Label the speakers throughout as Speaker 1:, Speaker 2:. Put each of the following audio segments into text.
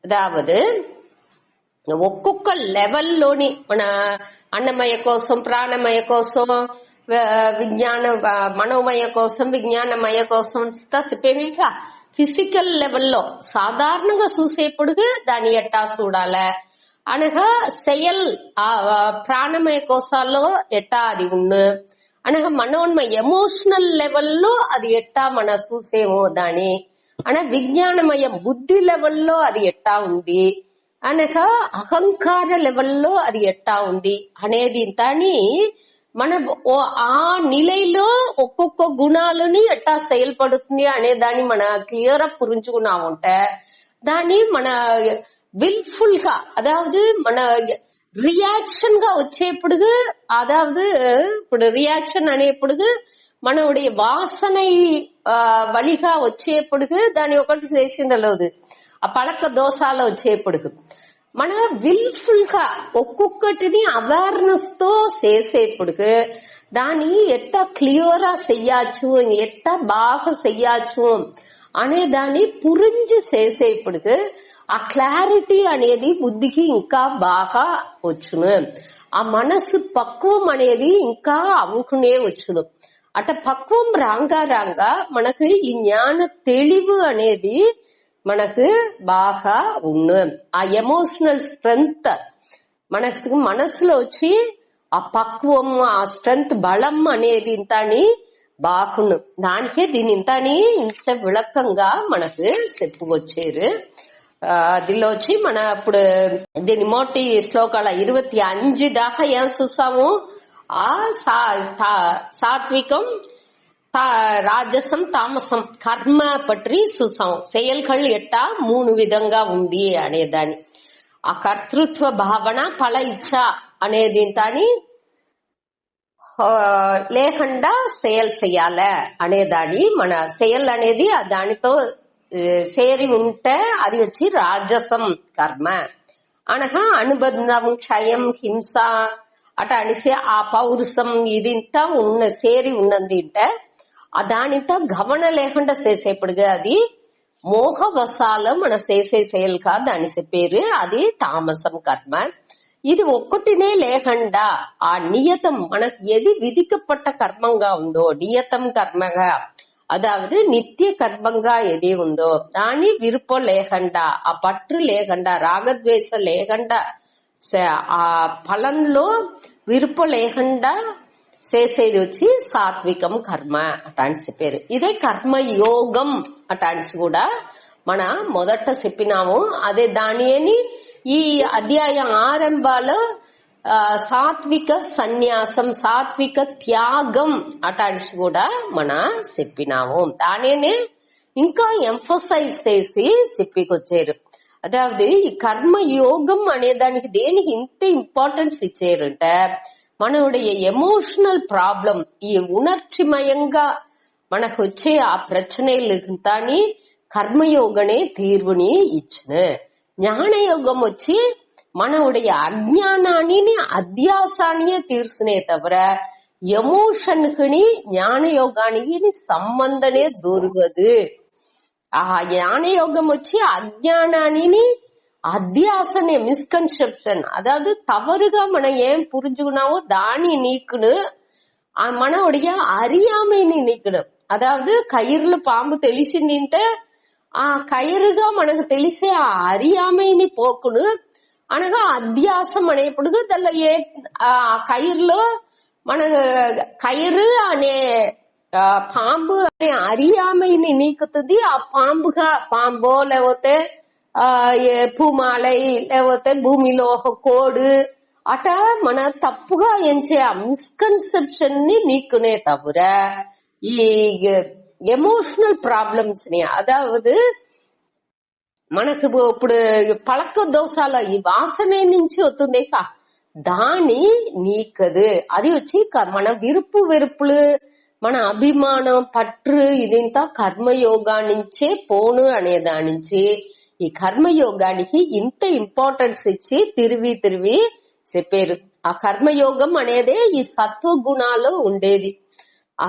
Speaker 1: అదావదు ఒక్కొక్క లెవెల్లోని మన అన్నమయ కోసం, ప్రాణమయ కోసం, విజ్ఞాన మనోమయ కోసం, విజ్ఞానమయ కోసం చెప్పేమిగా ఫిజికల్ లెవెల్లో సాధారణంగా చూసేప్పుడు దాన్ని ఎట్టా చూడాలి అనగా సెయల్ ప్రాణమయ కోశాల్లో ఎట్టా అది ఉన్ను అనగా మనోన్మయ ఎమోషనల్ లెవెల్లో అది ఎట్టా మన చూసేమో దాని అనగా విజ్ఞానమయ బుద్ధి లెవెల్లో అది ఎట్టా ఉంది అనగా అహంకార లెవెల్లో అది ఎట్టా ఉంది అనేది దాని మన ఆ నిலைలో ఒక్కొక్క గుణాలని ఎట్టా செயல்படுతుంది అనే దాన్ని మన క్లియర్ గా పురించుకున్నామంటే దాన్ని మన విల్ఫుల్ గా అదావదు మన రియాక్షన్ గా వచ్చేప్పుడు అదావదు ఇప్పుడు రియాక్షన్ అనేప్పుడు మనోடைய వాసனை వలిగా వచ్చేప్పుడు దాని ఒకటి చేసిందలేదు ఆ పழக்க దోషాలు వచ్చేప్పుడు మన విల్ఫుల్ గా ఒక్కొక్కటిని అవేర్నెస్ తో చేసేప్పుడు దాన్ని ఎట్టా క్లియర్ గా చెయ్యొచ్చు, ఎట్టా బాగా చెయ్యొచ్చు అనే దాన్ని పురించి చేసేప్పుడు ఆ క్లారిటీ అనేది బుద్ధికి ఇంకా బాగా వచ్చును. ఆ మనసు పక్వం అనేది ఇంకా అవ్వుకునే వచ్చును. అట పక్వం రాంగా మనకు ఈ జ్ఞాన తెలివి అనేది మనకు బాగా ఉన్ను. ఆ ఎమోషనల్ స్ట్రెంగ్త్ మనకు మనసులో వచ్చి ఆ పక్వం, ఆ స్ట్రెంగ్త్ బలం అనేది ఇంతని బాగుండు. దానికే దీని ఇంతని ఇంత విளக்கంగా మనకు చెప్పుకొచ్చారు. దీనిలో వచ్చి మన ఇప్పుడు దీని మోటి శ్లోకాల 25 దాకా ఏం చూసాము? ఆ సాత్వికం, రాజసం, తామసం కర్మ పற்றி చూసాం. செயல்கள் ఎట్టా 3 విధంగా ఉంది అనేదాన్ని ఆ కర్తృత్వ భావన, ఫల ఇచ్చ అనేది దాని లేకుండా సేల్ చెయ్యాలి అనేదాన్ని మన సేల్ అనేది దానితో చేరి ఉంటే అది వచ్చి రాజసం కర్మ అనగా అనుబంధం, క్షయం, హింస అట అనిసి ఆ పౌరుషం ఇదింత ఉన్న సేరి ఉన్నది అంటే దానితో గమన లేకుండా చేసేప్పుడు అది మోహవశాల మన చేసే సేల్ కాదు దాని పేరు అది తామసం కర్మ. ఇది ఒక్కటినే లేకుండా ఆ నియతం మనకు ఏది విధికపట్ట కర్మంగా ఉందో నియతం కర్మగా అదావదు నిత్య కర్మంగా ఏది ఉందో దాని విరుపం లేకుండా ఆ పట్టు లేకుండా రాగద్వేషం లేకుండా ఆ ఫలంలో విరుపం లేకుండా చేసేది వచ్చి సాత్వికం కర్మ అటాన్స్ పేరు. ఇదే కర్మయోగం అటాన్స్ కూడా మన మొదట చెప్పినాము. అదే దాని అని ఈ అధ్యాయం ఆరంభాలో సాత్విక సన్యాసం, సాత్విక త్యాగం అటాన్స్ కూడా మన చెప్పినాము. దానినే ఇంకా ఎంఫసైజ్ చేసి చెప్పికొచ్చారు. అదావదు ఈ కర్మయోగం అనే దానికి దేనికి ఇంత ఇంపార్టెన్స్ ఇచ్చారంటే మనోடைய ఎమోషనల్ ప్రాబ్లం ఈ ఉணர்ச்சிமயంగా మనకు వచ్చే ఆ ప్రశ్నలకు తాని కర్మయోగనే తీర్వుని ఇచ్చును. ஞானயோகம் వచ్చి మనోடைய అజ్ఞానాన్ని అధ్యాసాన్ని తీర్చునే తவிர ఎమోషన్కి ஞானயோగానికి సంబంధనే దూరువదు. ఆ ஞானயோகம் వచ్చి అజ్ఞానాన్ని అధ్యాసనే మిస్కన్సెప్షన్ అదావదు తవరుగా మనం ఏం పురించుకున్నావో దాని నీకును మనోடைய அறியாமைని నీకును. అదావదు కయిర్లు పాంబు తెలిసిందంటే ఆ కయిరుగా మనకు తెలిసే ఆ அறியாமைని పోకును అనగా అధ్యాసం అనేప్పుడు దానిలో ఆ కయిర్లో మన కయిరు అనే పాంబు అనే அறியாமைని నీకుతుంది. ఆ పాంబో లేకపోతే పూమాలై లేకపోతే భూమిలో ఒక కోడు అట మన తప్పుగా ఎంచే ఆ మిస్కన్సెప్షన్ ని నీకునే తవిర ఈ ఎమోషనల్ ప్రాబ్లమ్స్ ని అదావదు మనకు ఇప్పుడు పழக்க దోషాల ఈ వాసనే నుంచి వస్తుంది దాని నీకదు. అది వచ్చి మన విరుపు వెరుపులు, మన అభిమానం, పట్టు ఇదింత కర్మయోగా నుంచే పోను అనే దాని నుంచి ఈ కర్మయోగానికి ఇంత ఇంపార్టెన్స్ ఇచ్చి తిరిగి చెప్పారు. ఆ కర్మయోగం అనేదే ఈ సత్వగుణాలు ఉండేది. ఆ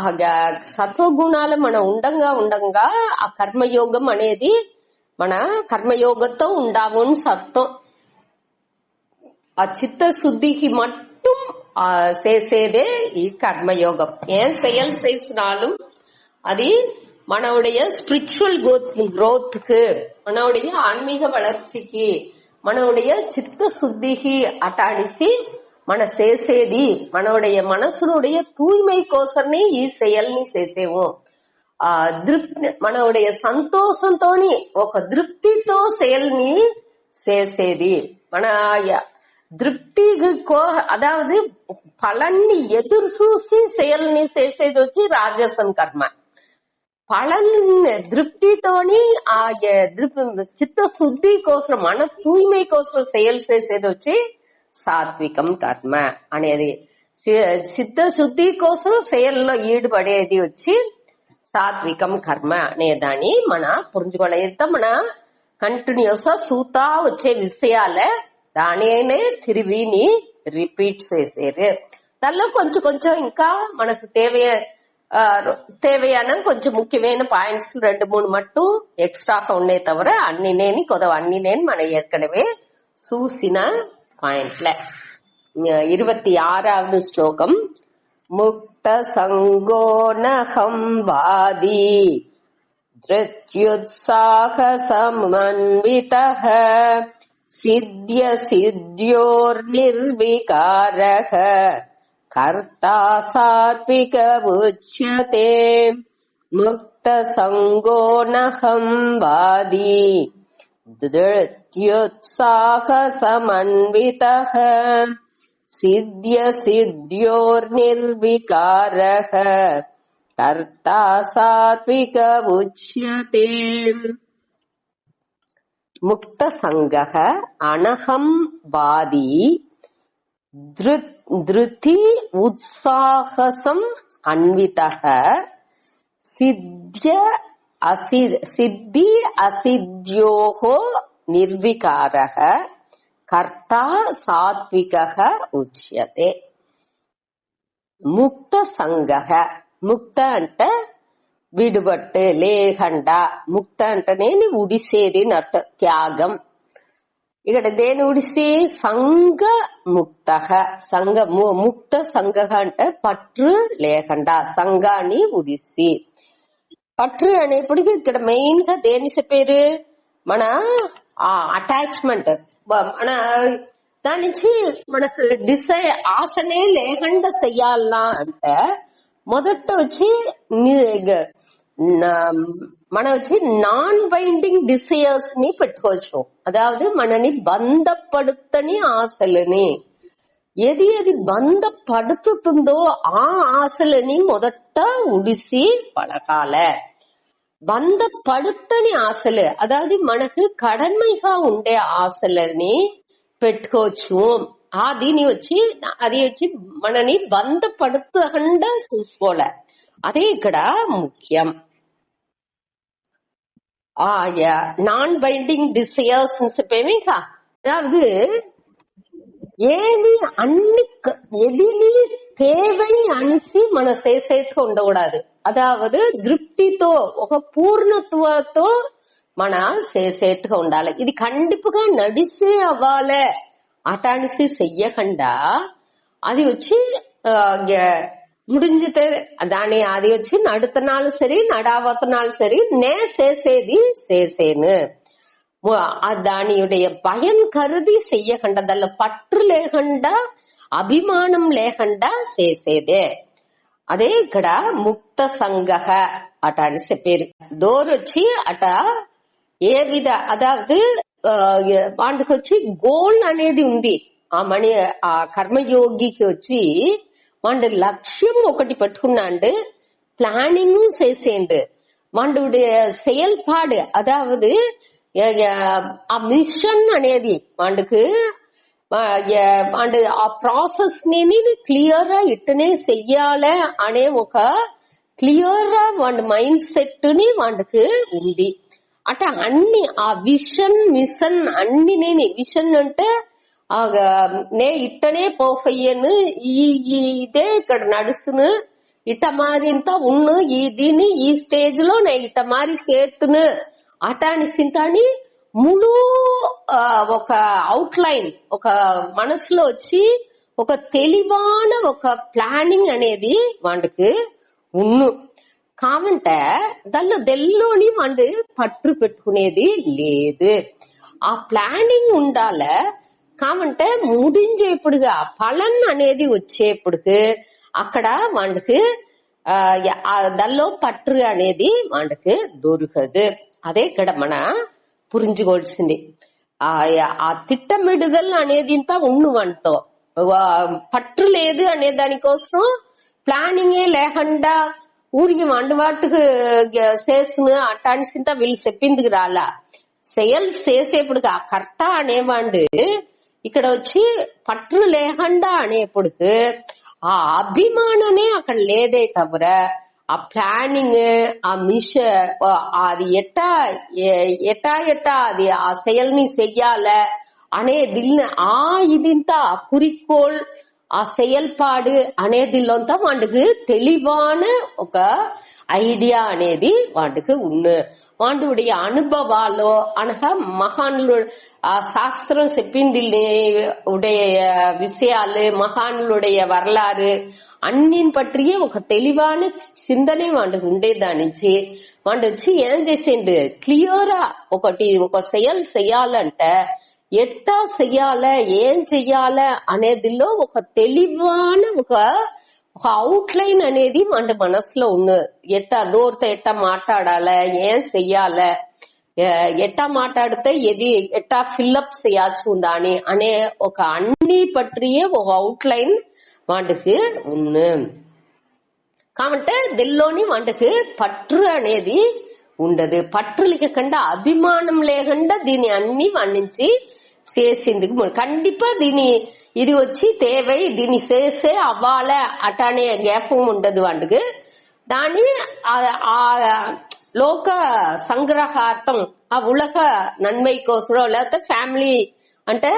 Speaker 1: సత్వగుణాలు మనం ఉండంగా ఆ కర్మయోగం అనేది మన కర్మయోగంతో ఉండావుని అర్థం. ఆ చిత్త శుద్ధికి மட்டும் చేసేదే ఈ కర్మయోగం. ஏன் செயல் செய்தாலும் அது మనவுடைய ஸ்பிரிச்சுவல் growthக்கு, మనவுடைய ஆன்மீக வளர்ச்சிக்கு, మనவுடைய చిత్త శుద్ధికి అటాడిసి మన చేసేది మనவுடைய మనసునుடைய తూய்மை కోసమే ఈ செயల్ని చేసేవు. మనవుடைய సంతోషంతోని ఒక దృప్తితో செயల్ని చేసేది. మన దృప్తికో అదావది పలన్ని ఎదురు చూసి செயల్ని చేసేది వచ్చి రాజసం కర్మ. పలన్ దృప్తితోని ఆ చిత్త శుద్ధి కోసం మన తూய்மை కోసం செயల్ చేసేది వచ్చి సాత్వికం కర్మ అనేది. చిత్త శుద్ధి కోసం செயల్లో ఈడుపడేది వచ్చి సాత్వికం కర్మ అనేదాన్ని మన పురుంజుకోలేదు. మన కంటిన్యూస్ సూతా వచ్చే విషయాల దానినే తిరిగిని రిపీట్ చేసేది. దానిలో కొంచెం కొంచెం ఇంకా మనకు தேவையான கொஞ்சம் முக்கியமான பாயிண்ட்ஸ் 2-3 மட்டும் எக்ஸ்ட்ராக உன்னே தவிர அன்னினேனி கொதவ அன்னினேன் మన ஏற்கனவே చూసిన పాయింట్ల. 26వ శ్లోకం. ముక్త సంగోనహం వాది ధృత్యుత్సాహ సమన్వితః సిద్ధ్య సిద్ధ్యోర్నిర్వికారః కర్తా సాత్విక ఉచ్యతే. ముక్త సంగోనహం వాది ధృత్యుత్సాహ సమన్వితః సిద్ధ్య సిద్ధ్యోర్నిర్వికారః కర్తా సాత్విక ఉచ్యతే. ముక్త సంగః అనహం వాది ధృతి ఉత్సాహసం అన్వితః సిద్ధ్య సిద్ధి అసిద్ధ్యోః నిర్వికారః కర్తా సాత్వికః ఉచ్యతే. ముక్త సంగః, ముక్త అంటే విడుబట్టు లేకుండా, ముక్త అంటేనే ఉడిసేది అర్థ త్యాగం. ఇక్కడ దేని ఉడిసి సంగ ముక్త, సంగ ముక్త సంగ అంటే పట్టు లేకుండా, సంఘాన్ని ఉడిసి. పట్టు అనేప్పటికీ ఇక్కడ మెయిన్ గా దేని చెప్పారు, మన అటాచ్మెంట్, మన దాని నుంచి మనకు ఆశనే లేకుండా చెయ్యాలన్నా అంటే మొదట వచ్చి మన వచ్చి నాన్ బైండింగ్ డిసైర్స్ ని పెట్టుకోవచ్చు. అదావది మనని బంధపడుతని ఆశలని, ఏది ఏది బంధపడుతుందో ఆ ఆశలని మొదట ఉడిసి పడకాల. బంధపడుతని ఆశలు, అదావది మనకు కడమైగా ఉండే ఆశలని పెట్టుకోవచ్చు. దీని వచ్చి అది వచ్చి మనని బంధపడుతకుండా చూసుకోలే, అదే ఇక్కడ ముఖ్యం. నాన్ బైండింగ్ డిసైర్స్ చెప్పేమి, அதாவது ఏమి అన్ని ఎదిని தேவை అనిసి మన చేసేట్టు ఉండకూడదు. అదావది திருப்திతో ఒక పూర్ణత్వతో మన చేసేట్టుగా ఉండాలి. ఇది కండిపుగా నడిసే అవ్వాలి అటానిసి చెయ్యకుండా అది వచ్చి முடிஞ்சிட்டு దాని అది వచ్చి నడుతనాలు సరి నడావతనాలు సరి నే చేసేది చేసేను దానియుடைய பயன் కరుది చెయ్యకుండా, దానిలో పట్టు లేకుండా అభిమానం లేకుండా చేసేదే. అదే ఇక్కడ ముక్త సంగ అట అని చెప్పారు. దోరొచ్చి అట ఏ విధ అదావది వాటికి వచ్చి గోల్ అనేది ఉంది. ఆ కర్మయోగికి వచ్చి వాడి లక్ష్యం ఒకటి పెట్టుకున్నాండు, பிளானிங் చేసేండు. వాడుடைய செயல்பாடு அதாவது మిషన్ అనేది వాడుకు ఆ ప్రాసెస్ ని క్లియర్ గా ఇట్టనే చెయ్యాలి అనే ఒక క్లియర్ గా వాడి మైండ్ సెట్ ని వాడికి ఉంది. అంటే అన్ని ఆ విషన్ మిషన్ అన్ని నేను విషన్ అంటే నే ఇట్టనే పోఫయ్యను ఇదే ఇక్కడ నడుస్తును ఇట మారింత ఉన్ను దీన్ని ఈ స్టేజ్ లో నే ఇట మారి చేతును అటాని సింతాని ముళు ఒక అవుట్లైన్ ఒక మనసులో వచ్చి ఒక తెలివాన ఒక ప్లానింగ్ అనేది వాడికి ఉన్ను కావంటే దానిలో దెల్లోని వాడు పట్టు పెట్టుకునేది లేదు. ఆ ప్లానింగ్ ఉండాల కావంటే ముడించేప్పుడుగా పలన్ అనేది వచ్చేప్పుడుకు అక్కడ వాడికి దానిలో పట్టు అనేది వాడికి దొరకదు. అదే ఇక్కడ మన పురించుకోవాల్సింది. ఆ తిట్టమిడుదల అనేది ఇంత ఉన్ను వంటతో పట్టు లేదు అనే దానికోసం ప్లానింగే లేకుండా ఊరికి వండుబాటుకు చేసిన అటాన్సింత వీళ్ళు చెప్పిందికి రాలా. సేల్స్ చేసేప్పుడు ఆ కర్త అనేవాడు ఇక్కడ వచ్చి పట్టు లేకుండా అనేప్పుడు ఆ అభిమానమే అక్కడ లేదే తవిర ఆ ప్లానింగ్ ఆ అది ఎట్టా అది ఆ செயல்ని చెయ్యాల అనేది ఇదింత குறிக்கோள் ఆ செயல்பாடு అనేదిలోంతా వాడికి తెలివాన ఒక ఐడియా అనేది వాడికి ఉన్ను. వాడుடைய అనుభవాలో అనగా మహాన్లు ఆ శాస్త్రం చెప్పింది ఉடைய విషయాలు మహాన్లుடைய வரலாறு అన్నిని పట్టియే ఒక తెలివాన చిందనే వాడికి ఉండేదానించి వాడు వచ్చి ఏం చేసిండు క్లియరా ఒక செயல் చెయ్యాలంటే ఎట్టా చెయ్యాల ఏం చెయ్యాల అనేదిలో ఒక తెలివాన ఒక అవుట్లైన్ అనేది మన మనసులో ఉన్నది. ఎట్టా దూరతో ఎట్టా మాట్లాడాల ఏం చెయ్యాల ఎట్టా మాట్లాడితే ఎట్టా ఫిల్అప్ చేయొచ్చు దాని అనే ఒక అన్ని పట్టియే ఒక అవుట్లైన్ వాటికి ఉన్ను. కాబట్టి దిల్లోని వాటికి పట్టు అనేది ఉండదు. పట్టు లేకుండా అభిమానం లేకుండా దీని అన్ని వండించి చేసింది. కండిపా ఇది వచ్చి தேவை దీన్ని చేసే అవ్వాల అటానే గ్యాపం ఉండదు వాటికి. దాని ఆ లోక సంగ్రహార్థం ఆ ఉలక నన్మై కోసరం లేకపోతే ఫ్యామిలీ అంటే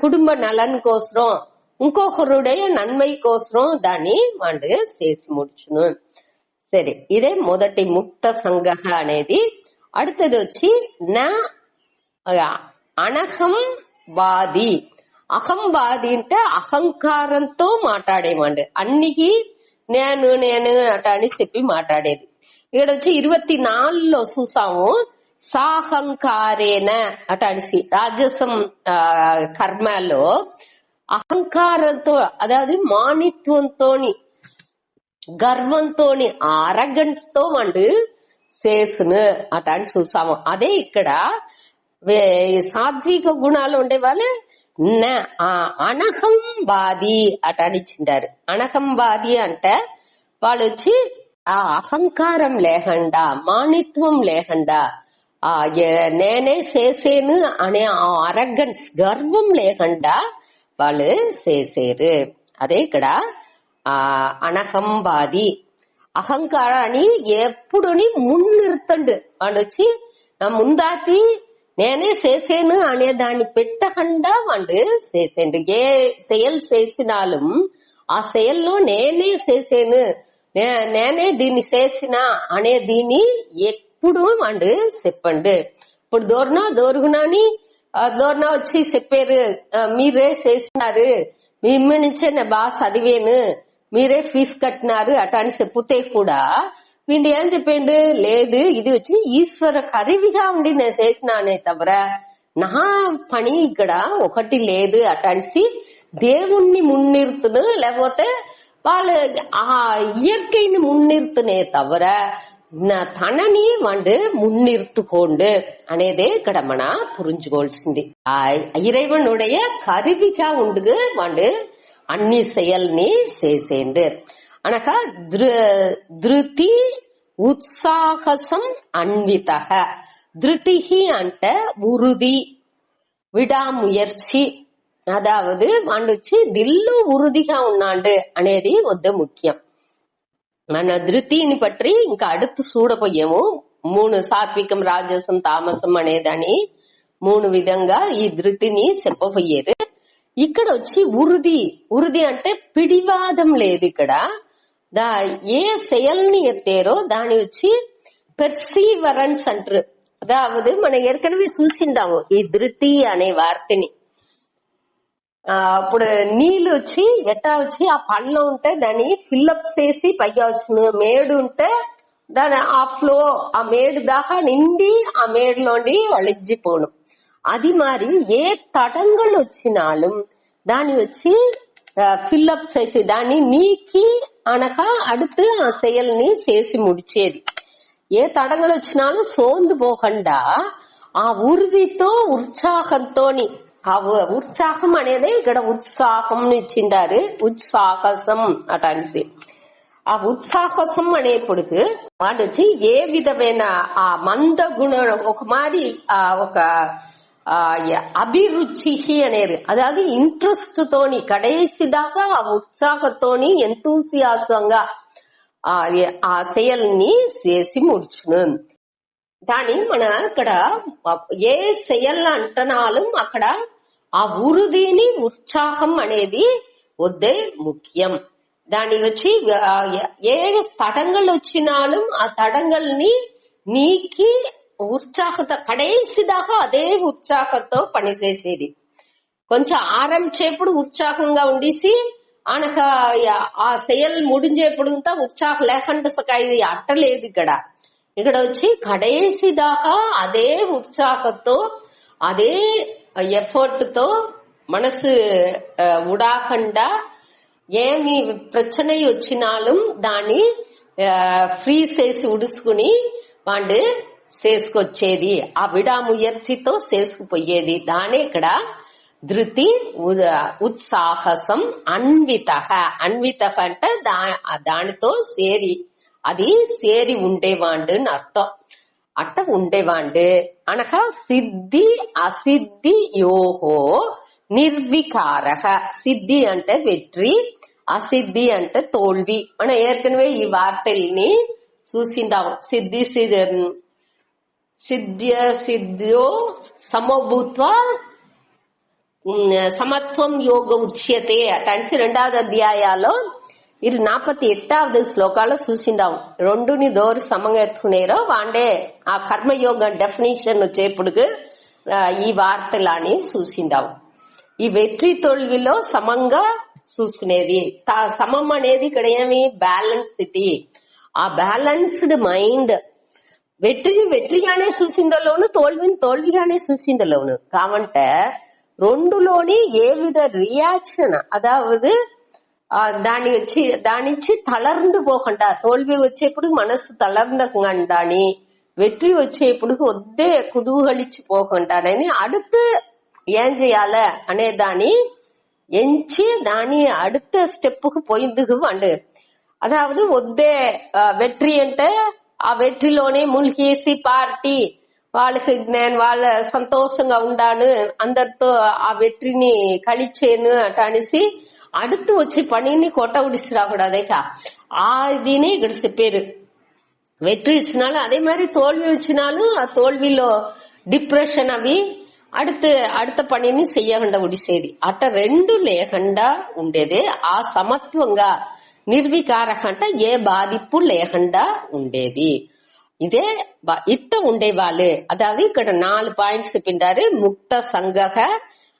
Speaker 1: కుటుంబ నలన్ కోసరం ఇంకొకరుடைய నన్మై కోసరం దాన్ని వాడు చేసి ముడుచును. సరే, ఇదే మొదటి ముక్త సంగ్రహ అనేది. அடுத்தது వచ్చి నా అనహంవాది. అహంవాది అంటే అహంకారంతో మాట్లాడేవాడు. అన్నికి నేను అట అని చెప్పి మాట్లాడేది. ఇక్కడ వచ్చి 24లో చూసాము సాహంకారేన అట అనిసి రాజసం కర్మలో అహంకారంతో అதாவது మానిత్వంతోని గర్వంతోని అరగన్స్ తో వాడు చేసును అట అని చూసాము. అదే ఇక్కడ సాత్విక గుణాలు ఉండే వాళ్ళు అనహంవాది అట అని ఇచ్చిండారు. అనహంవాది అంటే వాళ్ళు వచ్చి ఆ అహంకారం లేకుండా మానిత్వం లేకుండా నేనే చేసేను అనే ఆ అరగన్స్ గర్వం లేకుండా వాళ్ళు చేసేరు. అదే ఇక్కడ అనహంవాది. అహంకారాన్ని ఎప్పుడుని మున్నిర్తండు వాడు వచ్చి నా ముందాతి నేనే చేసేను అనే దాన్ని పెట్టకుండా వాడు చేసేండు. ఏ செயல் చేసినాலும் ఆ செயల్లో నేనే చేసేను నేనే దీన్ని చేసిన అనే దీన్ని ఎప్పుడు వాడు చెప్పండు. ఇప్పుడు దోరుగునాని దోర్నా వచ్చి చెప్పారు మీరే చేసినారు మీ ఇమ్మ నుంచే నా బాగా చదివేను మీరే ఫీజు కట్టినారు అట అని చెప్పుతే కూడా వీడు ఏం చెప్పిండు లేదు ఇది వచ్చి ఈశ్వర కరివిగా ఉండి నేను చేసిన అనే తవర నా పని ఇక్కడ ఒకటి లేదు అట అనేసి దేవుణ్ణి మున్నిర్తును లేకపోతే వాళ్ళు ఆ ఇయற்கைని మున్నిర్తునే తవర తనని వాడు మున్నిర్తుకోండు అనేదే ఇక్కడ మన పురించుకోవాల్సింది. ఆ ఇறைவனுடைய కరివిగా ఉండు వాడు అన్ని செயల్ని చేసేండు అనక ధృతి ఉత్సాహసం అన్విత. ధృతి అంటే ఉరుది విడాముయర్చి అదావదు వాడు వచ్చి దిల్లు ఉరుదిగా ఉన్నాడు అనేది వద్ద ముఖ్యం. మన ధృతిని పట్టి ఇంకా அடுத்து చూడపోయాము 3 సాత్వికం రాజసం తామసం అనేదాని 3 విధంగా ఈ ధృతిని చెప్పబోయేది. ఇక్కడ వచ్చి ఉరుది అంటే పిడివాదం లేదు. ఇక్కడ ఏ செயల్ని ఎత్తారో దాని వచ్చి పెర్సీవరెన్స్ అంటారు. అదావదు మనం ఏర్కనవే చూసిందాము ఈ ధృతి అనే వార్తని. అప్పుడు నీళ్ళు వచ్చి ఎట్టా వచ్చి ఆ పళ్ళలో ఉంటే దాన్ని ఫిల్అప్ చేసి పైగా వచ్చి మేడు ఉంటే దాని ఆ ఫ్లో ఆ మేడు దాకా నిండి ఆ మేడులోండి వళిజ్జిపోవడం. అది మరి ఏ తడంగలు వచ్చినాலும் దాన్ని వచ్చి ఫిల్అప్ చేసి దాన్ని నీకి అనక அடுத்து ఆ செயல்ని చేసి ముడిచేది. ఏ తడంగలు వచ్చినాலும் సోందు పోకుండా ఆ ఉర్దితో ఉత్సాహంతోని ఆ ఉత్సాహం అనేది ఇక్కడ ఉత్సాహం ఇచ్చిండారు, ఉత్సాహసం అటాన్సి. ఆ ఉత్సాహసం అనేప్పటికి వాడు వచ్చి ఏ విధమైన ఆ మంద గుణ ఒక మాది ఒక అభిరుచి అనేది అதாவது ఇంట్రెస్ట్ తోని కడేసిదాకా ఆ ఉత్సాహంతోని ఎంతూసియాసంగా ఆ செயల్ని చేసి ముడుచును. దాని మన ఇక్కడ ఏ செயల్ అంటనాலும் అక్కడ ఆ ఉరుదిని ఉత్సాహం అనేది వద్దే ముఖ్యం. దాని వచ్చి ఏ తడంగలు వచ్చినాலும் ఆ తడంగల్ని నీకి ఉత్సాహత కడేసిదాకా అదే ఉత్సాహంతో పనిచేసేది. కొంచెం ఆరంభించేప్పుడు ఉత్సాహంగా ఉండేసి ఆనక ఆ செயల్ ముడించేప్పుడు ఉత్సాహం లేకుండా ఇది అట్టలేదు. ఇక్కడ వచ్చి కడేసిదాకా అదే ఉత్సాహంతో అదే ఎఫర్ట్ తో మనసు ఉడాకుండా ఏమి ప్రச்சனை వచ్చినాலும் దాన్ని ఫ్రీ చేసి ఉడుసుకుని వాడు చేసుకొచ్చేది, ఆ విడాముయర్చితో చేసుకుపోయేది. దాని ఇక్కడ ధృతి ఉత్సాహసం అన్విత. అన్విత అంటే దానితో సేరి అది సేరి ఉండేవాడు అని అర్థం. అట్ట ఉండేవాడు అనక సిద్ధి అసిద్ధి యోహో నిర్వికారక. సిద్ధి అంటే వెట్రి, అసిద్ధి అంటే తోల్వి. మనం ఏర్కనవే ఈ వార్తల్ని చూసిందాం. సిద్ధి సిద్ధ్య సిద్ధ్యో సమభూత్వ సమత్వం యోగ ఉచ్యతే అటన్సి 2వ అధ్యాయాలో 48వ శ్లోకాలో చూసిందాం. రెండుని దోరు సమంగా ఎత్తుకునేరో వాండే ఆ కర్మయోగ డెఫినేషన్ వచ్చేప్పుడు ఈ వార్తలని చూసిందాం. ఈ వెట్రి తోల్విలో సమంగా చూసుకునేది. సమం అనేది ఇక్కడ ఏమి బ్యాలెన్సిటీ, ఆ బ్యాలెన్స్డ్ మైండ్. వెట్రిగానే చూసిందలోను, తోల్విని తోల్విగానే చూసిందలోను. కావంటే రెండులోని ఏ విధ రియాక్షన్ అదావదు దానిచ్చి తளர்ந்து పోకుండా, తోల్వి వచ్చేప్పుడు మనసు తளர்ந்தగాని వెట్రి వచ్చేప్పుడు వద్దే కుతూహలిచ్చి పోకుండానని அடுத்து ఏం చేయాల అనే దాన్ని ఎంచి దాని அடுத்த స్టెప్పుకు పోయిందుకు వండు. అదావదు వద్దే వెట్రి అంటే ఆ వెట్రిలోనే మునిగేసి పార్టీ వాళ్ళకి నేను వాళ్ళ సంతోషంగా ఉండాను, అందరితో ఆ వెట్రిని కழிச்சேன்னு అట అనేసి அடுத்து వచ్చే పనిని కొట్ట ఉడిసిరాకూడదే. దీని ఇక్కడ చెప్పారు. వెట్రి ఇచ్చినాலும் அதே மாதிரி தோல்வி வச்சினாலும் ఆ తోల్విలో డిప్రెషన్ అవి அடுத்த పనిని చెయ్యకుండా ఉడిసేది. అట్ట రెండు లేకుండా ఉండేదే. ఆ సమత్వంగా నిర్వికారక అంటే ఏ బాధిప్పు లేకుండా ఉండేది. ఇదే ఇట్ట ఉండేవాళ్ళు. అதாவது ఇక్కడ 4 పాయింట్స్ చెప్పిండారు. ముక్త సంగహ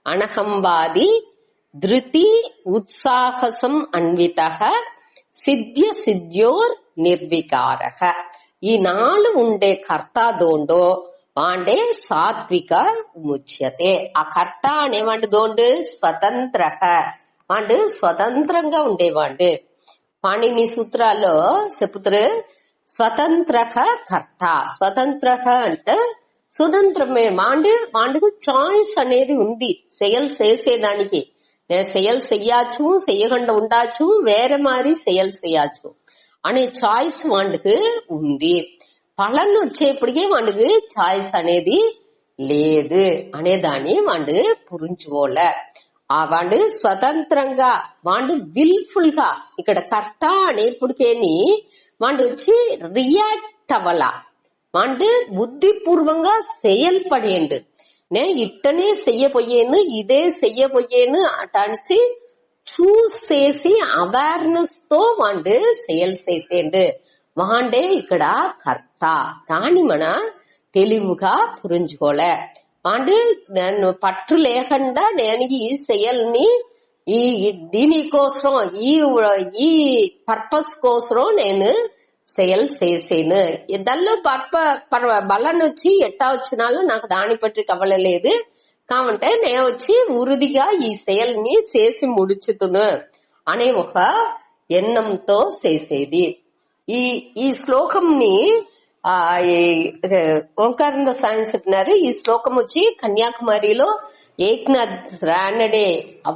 Speaker 1: అనహంవాది ధృతి ఉత్సాహసం అన్విత సిద్ధ్య సిద్ధ్యోర్ నిర్వికారక. ఈ 4 ఉండే కర్త దోండో వాండే సాత్విక ముచ్యతే. ఆ కర్త అనేవాడు దోండు స్వతంత్ర, వాడు స్వతంత్రంగా ఉండేవాడు. పాణిని సూత్రాల్లో చెప్పుతారు స్వతంత్ర కర్త. స్వతంత్ర అంటే స్వతంత్రమే. వాండుకు చాయిస్ అనేది ఉంది செயல் చేసేదానికి. செயல் செய்யாச்சு, செய்யకుండా ఉండాచ్చు, వేరే మారి செயல் செய்யாచ్చు అనే చాయిస్ వాండుకు ఉంది. పలన్ వచ్చేప్పటికే వాండుకు చాయిస్ అనేది లేదు అనేదాన్ని వాండు పురించుకోలే. ఆ వాడు స్వతంత్రంగా వాడు విల్ఫుల్ గా ఇక్కడ కర్త అనేప్పటికేని వాడు వచ్చి రియాక్ట్ అవ్వాల. వాడు బుద్ధిపూర్వంగా செயல்படேண்டு. నే ఇట్టనే చెయ్యపోయేను, ఇదే చెయ్యపోయేను అటాన్సి చూస్ చేసి అవేర్నెస్ తో వాడు செயல் చేసేండు. వాండే ఇక్కడ కర్త. కానీ మన తెలివిగా పురించుకోలే అంటే నేను పట్టు లేకుండా నేను ఈ సెయల్ని ఈ దీనికోసం ఈ పర్పస్ కోసం నేను సెయల్ చేసేను దానిలో బలం వచ్చి ఎట్టా వచ్చినాలో నాకు దాని పట్టి కవలలేదు కాబట్టి నేను వచ్చి ఉరుదిగా ఈ సెయల్ని చేసి ముడుచుతును అనే ఒక ఎన్నంతో చేసేది. ఈ శ్లోకంని ఓంకారంలో స్వామి చెప్పినారు. ఈ శ్లోకం వచ్చి కన్యాకుమారిలో ఏక్నాథ్ రానడే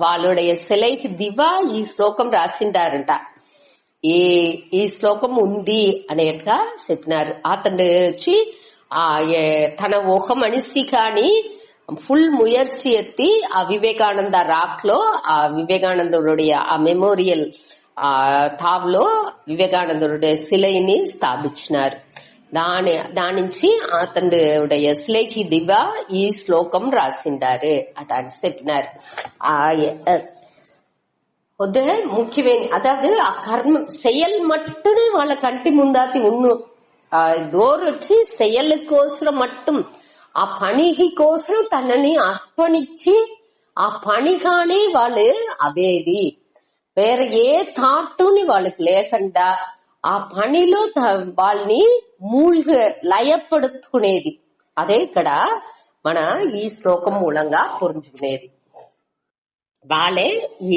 Speaker 1: వాళ్ళుடைய சிலைக்கு దివా ఈ శ్లోకం రాసిండారంట. ఈ శ్లోకం ఉంది అనేట్టుగా చెప్పినారు. అతను వచ్చి తన ఒక మనిషి కానీ ఫుల్ ముయర్చి ఎత్తి ఆ వివేకానంద రాక్ లో ఆ వివేకానందుடைய ఆ మెమోరియల్ తావ్లో వివేకానందుடைய సిలైని స్థాపించినారు. దాని నుంచి అతనుடைய சிலைக்கு దివా ఈ శ్లోకం రాసిండారు అట చెప్పినారు. முக்கியமான அதாவது கர்மம் செயல் மட்டுமே వాళ్ళ కంటి ముందాతి ఉన్ను దోరు వచ్చి செயலுకోసం மட்டும் ఆ పనికి కోసం తనని అర్పణించి ఆ పనిగానే వాళ్ళు అవేది వేరే ఏ థాట్ని వాళ్ళకి లేకుండా ఆ పనిలో వాళ్ళని లయపడుకునేది. అదే ఇక్కడ మన ఈ శ్లోకం మూలంగా పురించుకునేది. వాళ్ళే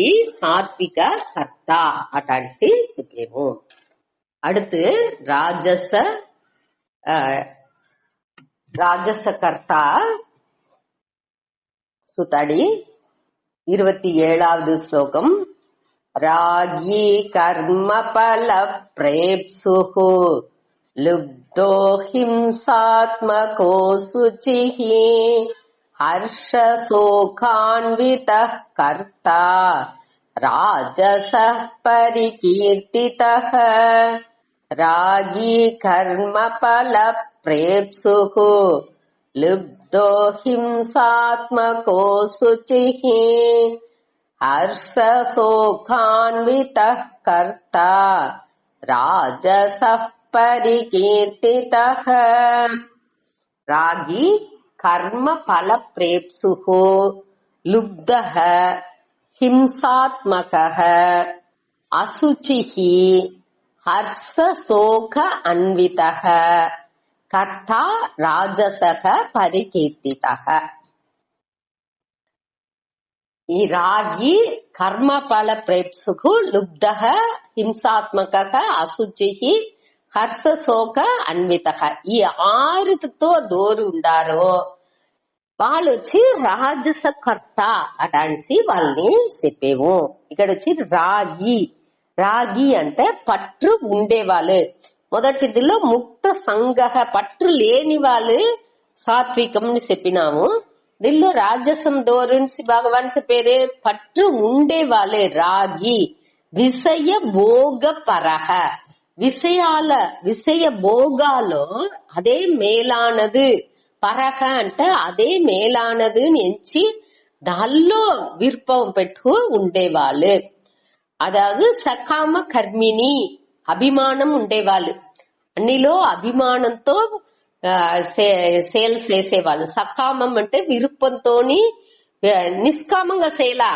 Speaker 1: ఈ సాత్విక కర్త అటాంటి చెప్పేము. அடுத்து ராஜசகர்த்தா சுத்தடி 27வது ஸ்லோகம். ராகி கர்மபல பிரேப்சுஹு லுப்தோ ஹிம்சாத்மகோ சுச்சிஹி ஹர்ஷசோகான்விதः கர்த்தா ராஜசः பரிகீர்த்திதः. ராகி கர்மபல பிரேப்சுஹு லுப்தோ ஹிம்சாத்மகோ சுச்சிஹி ஹர்ஷசோகான்விதः கர்த்தா ராஜசः பரிகீர்த்திதः. ராகி கர்ம பல பிரேப்சுஹு லுப்தः ஹிம்சாத்மகः அசுச்சிஹி ஹர்ஷசோக அன்விதः கர்த்தா ராஜசக பரிகீர்த்திதः. ఈ రాగి కర్మ ఫల ప్రేప్సుకు లుబ్ధః హింసాత్మకః అశుచిః హర్షశోక అన్వితః. ఈ 6తో దూరు ఉండారో వాళ్ళు వచ్చి రాజస కర్త అటాన్సి వాళ్ళని చెప్పేము. ఇక్కడ వచ్చి రాగి అంటే పట్టు ఉండేవాళ్ళు. మొదటిదిలో ముక్త సంగహ పట్టు లేని వాళ్ళు సాత్వికం చెప్పినాము. దీనిలో రాజసం దోరుని భగవాన్ చెప్పేరే పట్టు ఉండేవాళ్ళే రాగి. విషయ భోగ పరహ విషయ భోగాలో అదే మేలానదు. పరహ అంటే అదే మేలానదు ఎంచి దానిలో విర్పం పెట్టు ఉండేవాళ్ళు. అదాదు సకామ కర్మిని అభిమానం ఉండేవాళ్ళు. అన్నిలో అభిమానంతో సేల్స్ చేసేవాళ్ళు. సకామం అంటే విరుపంతోని నిష్కామంగా సేలా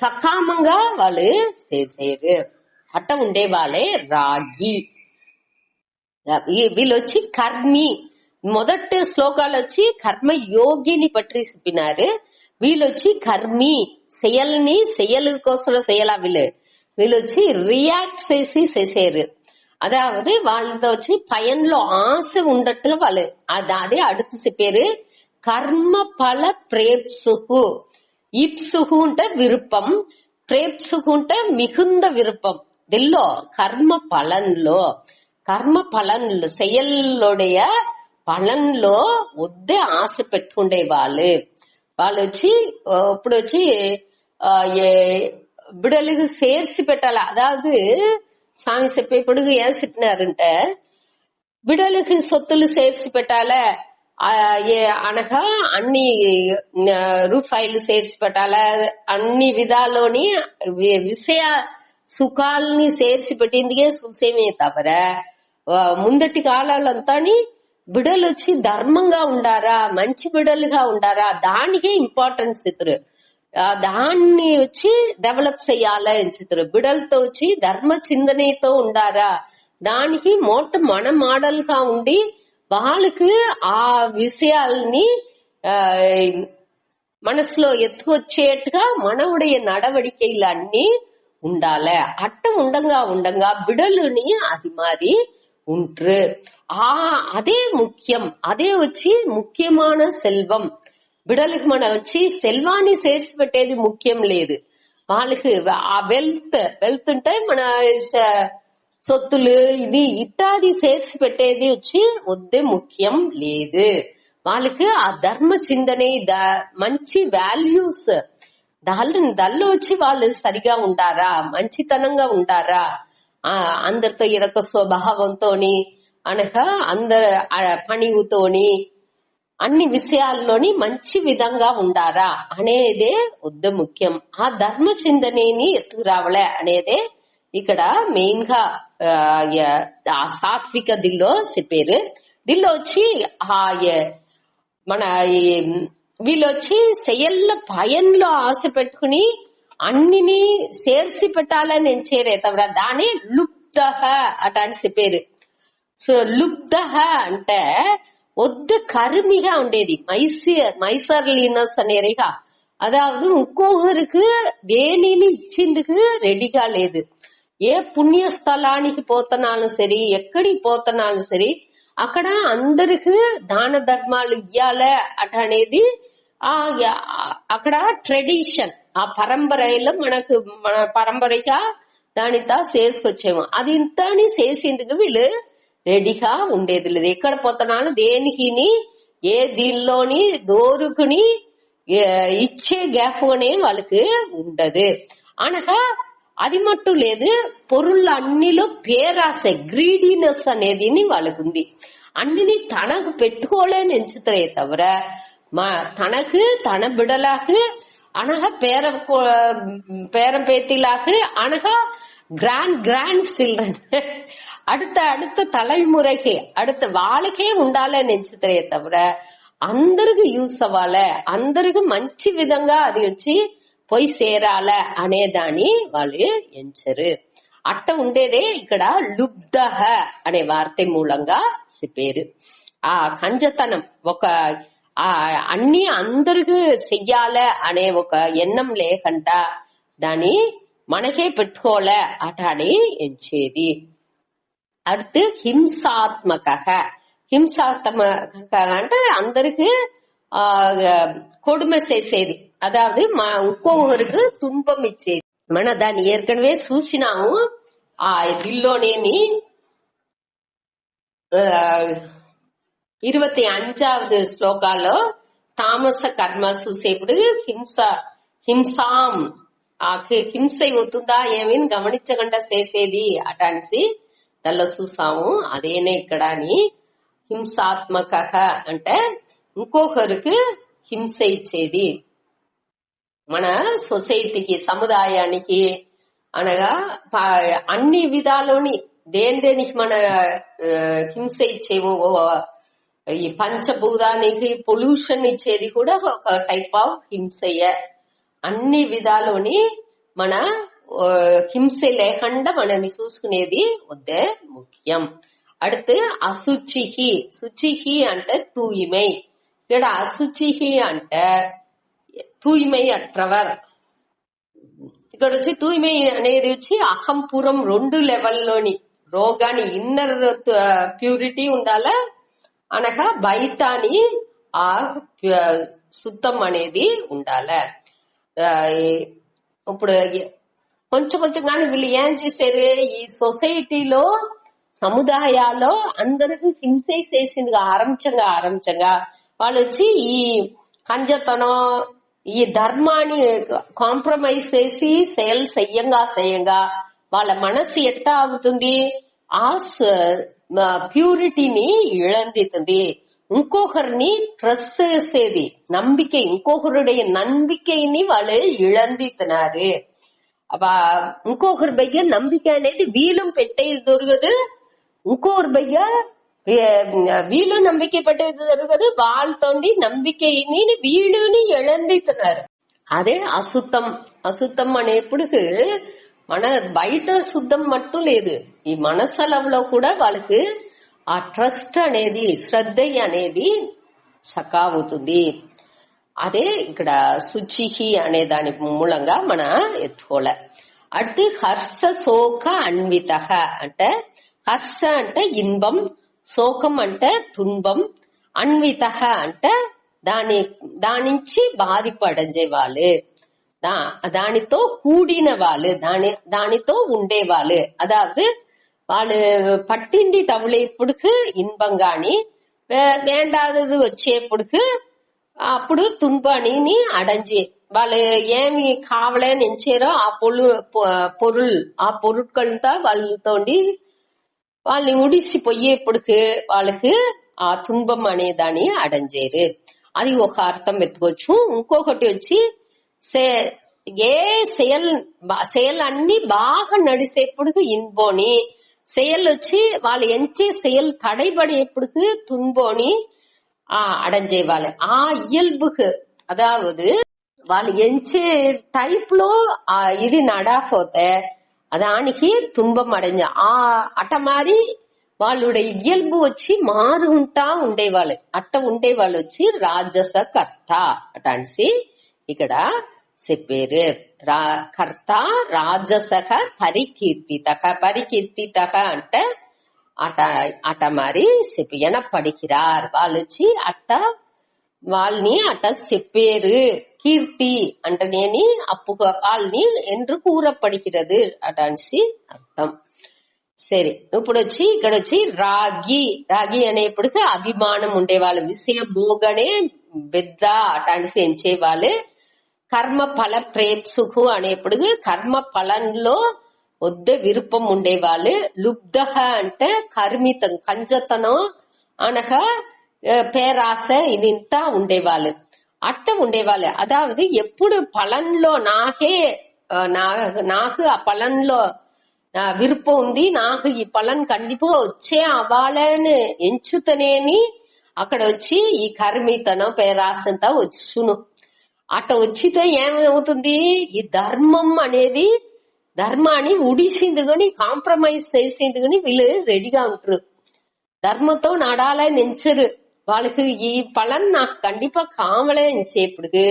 Speaker 1: సకామంగా వాళ్ళు చేసేరు. అట్ట ఉండేవాళ్ళే రాగి. వీళ్ళు వచ్చి కర్మి. మొదటి శ్లోకాలు వచ్చి కర్మ యోగిని పట్టి చెప్పినారు. వీళ్ళు వచ్చి కర్మి செயல்ని కోసం செய்யலா. వీళ్ళు వచ్చి రియాక్ట్ చేసి చేసేరు. அதாவது వాళ్ళతో వచ్చి పయన్లో ఆశ ఉండట్టుగా వాళ్ళు అదే அடுத்து చెప్పారు. కర్మ ఫల ప్రేప్సుహు. ఇప్సుహు అంటే విరుపం, ప్రేప్సుహు అంటే మిகுந்த విరుపం. దీనిలో కర్మ పలన్లో செயலுடைய పలన్లో వద్దే ఆశ పెట్టుకుండే వాళ్ళు వచ్చి ఇప్పుడు వచ్చి బిడలకు చేర్చి పెట్టాలి. అదాదు స్వామి చెప్పేప్పుడు ఏం చెప్పినారంటే బిడలకు సొత్తులు చేర్చి పెట్టాలి అనగా అన్ని రూపాయలు చేర్చి పెట్టాలి. అన్ని విధాల్లోని విషయ సుఖాలని చేర్చి పెట్టిందికే చూసేమే తవర ముందటి కాలాలంతా బిడలు వచ్చి ధర్మంగా ఉండారా, మంచి బిడలుగా ఉండారా, దానికే ఇంపార్టెన్స్ ఇద్దరు. దాన్ని వచ్చి డెవలప్ చెయ్యాలా ఎంచుతారు. బిడలతో వచ్చి ధర్మ చిందనతో ఉండారా, దానికి మన మోడల్ గా ఉండి వాళ్ళకి ఆ విషయాల్ని మనసులో ఎత్తుకొచ్చేట్టుగా మనవుடைய நடவடிக்கைలు అన్ని ఉండాలి. అట్ట ఉండంగా బిడలుని అది మారి ఉంట్రు. అదే ముఖ్యం. అదే వచ్చి ముఖ్యமான సెల్వం. బిడలకు మన వచ్చి సెల్వాన్ని చేర్చి పెట్టేది ముఖ్యం లేదు. వాళ్ళకి ఆ వెల్త్ ఉంటే మన సొత్తులు ఇది ఇత్యాది చేర్చి పెట్టేది వచ్చి వద్దే ముఖ్యం లేదు. వాళ్ళకి ఆ ధర్మ చిందనే మంచి వాల్యూస్ దానిలో వచ్చి వాళ్ళు సరిగా ఉండారా, మంచితనంగా ఉండారా, అందరితో ఇరక స్వభావంతోని అనగా అందరు పణివుతోని అన్ని విషయాల్లోని మంచి విధంగా ఉండారా అనేదే వద్ద ముఖ్యం. ఆ ధర్మ చిందనేని ఎత్తుకురావలే అనేదే ఇక్కడ మెయిన్ గా ఆ సాత్విక దిల్లో చెప్పారు. దీనిలో వచ్చి మన వీళ్ళు వచ్చి చెయ్యల్ల పయన్లో ఆశ పెట్టుకుని అన్నిని చేర్చి పెట్టాలని ఎంచేరే తవర దాని లుప్తహ అట అని చెప్పారు. సో లుప్తహ అంటే వద్దు కருமிగా ఉండేది, மைசர்லினஸ் అనేరిగా. అదావదు ఇంకొకరికి దేనిని ఇచ్చిందుకు రెడీగా లేదు. ఏ పుణ్యస్థలానికి పోతున్నాను సరి, ఎక్కడికి పోతున్నాను సరి, అక్కడ అందరికి దాన ధర్మాలు ఇయ్యాలే అట అనేది అక్కడ ట్రెడిషన్. ఆ పరంపరలో మన పరంపరగా దానితో చేసుకొచ్చేమో అది ఇంతని చేసేందుకు వీళ్ళు రెడీగా ఉండేది లేదు. ఎక్కడ పోతున్నాను దేనికి ఏ దీనిలోని దోరుకుని ఇచ్చే గ్యాప్ అనే వాళ్ళకి ఉండదు. అనగా అది మట్టు లేదు, పొరుళ్ళ అన్నిలో పేరాస గ్రీడీనెస్ అనేది వాళ్ళకు ఉంది. అన్నిని తనకు పెట్టుకోలేని ఎంచుతారే తవర తనకు తన బిడలాకు అనగా பேரம்பேத்திலாக்கு అనగా கிராண்ட் சில்ட்ரன் அடுத்த தலைமுறைக்கு அடுத்த వాళ్ళకే ఉండాలని ఎంచుతారే తవర అందరికి యూస్ అవ్వాలి, అందరికి మంచి విధంగా అది వచ్చి పోయి చేరాల అనేదాన్ని వాళ్ళు ఎంచరు. అట్ట ఉండేదే ఇక్కడ లుబ్ధహ అనే వార్త మూలంగా చెప్పారు. ఆ కంజతనం ఒక అన్ని అందరికి చెయ్యాలే అనే ఒక ఎన్నం లేకుండా దాన్ని మనకే పెట్టుకోలే అట అని ఎంచేది. அடுத்து హింసాత్మక అంటే అందరికి கொடுமை చేసేది, అదావదు ఇంకొకరికి తుன்பం ఇచ్చేది. మన దాన్ని ఏర్కనవే చూసినాము. ఆ దిల్లోనేని 25వ శ్లోకాల్లో తామస కర్మ చూసేప్పుడు హింసాం హింస అవుతుందా ఏమని గమనించకుండా చేసేది అట అనేసి దానిలో చూసాము. అదేనే ఇక్కడ అని హింసాత్మక అంటే ఇంకొకరికి హింస ఇచ్చేది. మన సొసైటీకి సముదాయానికి అనగా అన్ని విధాలోని దేనికి మన హింస ఇచ్చేవో ఈ పంచభూతానికి పొల్యూషన్ ఇచ్చేది కూడా ఒక టైప్ ఆఫ్ హింసయ్యే. అన్ని విధాలోని మన హింస లేకుండా మనని చూసుకునేది వద్దే ముఖ్యం. அடுத்து అశుచిహి, శుచిహి అంటే తూయిమై. ఇక్కడ అశుచిహి అంటే తూయిమై అట్రవర్. ఇక్కడ వచ్చి తూయిమై అనేది వచ్చి అహంపురం 2 లెవెల్లోని రోగాన్ని ఇన్నర్ ప్యూరిటీ ఉండాలా అనగా బయటని ఆ శుద్ధం అనేది ఉండాలి. ఇప్పుడు కొంచెం కానీ వీళ్ళు ఏం చేసేది, ఈ సొసైటీలో సముదాయాల్లో అందరికి హింస చేసింది ఆరంచంగా వాళ్ళు వచ్చి ఈ కంజతనం ఈ ధర్మాన్ని కాంప్రమైజ్ చేసి సేల్ చెయ్యంగా వాళ్ళ మనసు ఎట్టా అవుతుంది, ఆ ప్యూరిటీని ఇళందితుంది. ఇంకొకరిని ట్రస్ట్ చేసేది நம்பிக்கை, ఇంకొకరుடைய நம்பிக்கைని వాళ్ళు ఇళందితున్నారు. ఇంకొకరి బయ్య నம்பிక అనేది వీలు పెట్టేది దొరకదు. ఇంకొకరి బయ్య వీళ్ళు నంబికే పట్టేది జరుగుతుంది వాళ్ళతోండి నంబికని వీళ్ళుని ఎళందితున్నారు. అదే అశుద్ధం. అశుద్ధం అనేప్పటికి మన బయట శుద్ధం మట్టు లేదు, ఈ మనసలంలో కూడా వాళ్ళకి ఆ ట్రస్ట్ అనేది శ్రద్ధ అనేది సకావుతుంది. అదే ఇక్కడ శుచిహి అనే దాని మూలంగా మన ఎత్తుకోల. அடுத்து ஹர்ஷ சோக அன்வித అంటే హర్ష అంటే ఇన్బం, శోకం అంటే తుంబం, అన్విత అంటే దానించి బాధిపడే వాళ్ళు, దానితో కూడిన వాళ్ళు, దానితో ఉండేవాళ్ళు. అదాவது వాళ్ళు పట్టింది తవలేప్పుడుకు ఇన్బం గాని వేండాదది వచ్చేప్పుడుకు అప్పుడు తుంబాని అడంజి వాళ్ళు ఏమి కావలే నించారో ఆ ఆ పొరుట్కల్తో వాళ్ళతోండి వాళ్ళని ఉడిసిపోయేప్పుడుకు వాళ్ళకి ఆ తుంబం అనే దాన్ని అడంజేరు. అది ఒక అర్థం ఎత్తుకోవచ్చు. ఇంకొకటి వచ్చి ఏ செயல் అన్ని బాగా నడిసేప్పుడుకు ఇన్బోని, செயல் వచ్చి వాళ్ళు ఎంచే செயல் தடைபடையప్పుడుக்கு துன்போని అడంజేవాళ్ళు. ఆ ఇయల్బుకు అదావదు వాళ్ళు ఎంచే టైప్ లో ఇది నడాపోతే దానికి తుంబం అடைஞ்ச అట్ట మారి వాళ్ళుடைய ఇయల్బు వచ్చి మారుంటా ఉండేవాళ్ళు. అట్ట ఉండేవాళ్ళు వచ్చి రాజస కర్త అటాన్సి ఇక్కడ చెప్పారు. కర్త రాజసక పరికీర్తిత. పరికీర్తిత అంటే అట మరి ఎనపడికిరార్ వాళ్ళు వచ్చి అట్ట వాళ్ళని అట్ట చెప్పారు. కీర్తి అంటనేని అప్పు వాళ్ళని என்று కూరపడికిరదు అటాన్సి అర్థం. సరే, ఇప్పుడు వచ్చి ఇక్కడ వచ్చి రాగి. రాగి అనేప్పటికీ అభిమానం ఉండేవాళ్ళు, విషయ భోగనే పెద్ద అటాన్సి ఎంచేవాళ్ళు. కర్మ ఫల ప్రేప్సుకు అనేప్పటికీ కర్మ ఫలంలో వద్ద విరుపం ఉండేవాళ్ళు. లుబ్ధ అంటే కర్మితం, కంజతనం అనగా పేరాస ఇదింతా ఉండేవాళ్ళు. అట్ట ఉండేవాళ్ళు. అదావదు ఎప్పుడు పలంలో నాకు ఆ పలంలో విరుపం ఉంది, నాకు ఈ పలన్ కండిపా వచ్చే అవ్వాలని ఎంచుతనేని అక్కడ వచ్చి ఈ కర్మితనం పేరాసంతా వచ్చును. అట్ట వచ్చితే ఏమవుతుంది, ఈ ధర్మం అనేది ధర్మాన్ని ఉడిసింది కానీ కాంప్రమైజ్ చేసింది కానీ వీళ్ళు రెడీగా ఉంటారు. ధర్మంతో నడాలని నించరు. వాళ్ళకి ఈ పలన్ నాకు కండిపా కావలే ఎంచేప్పుడు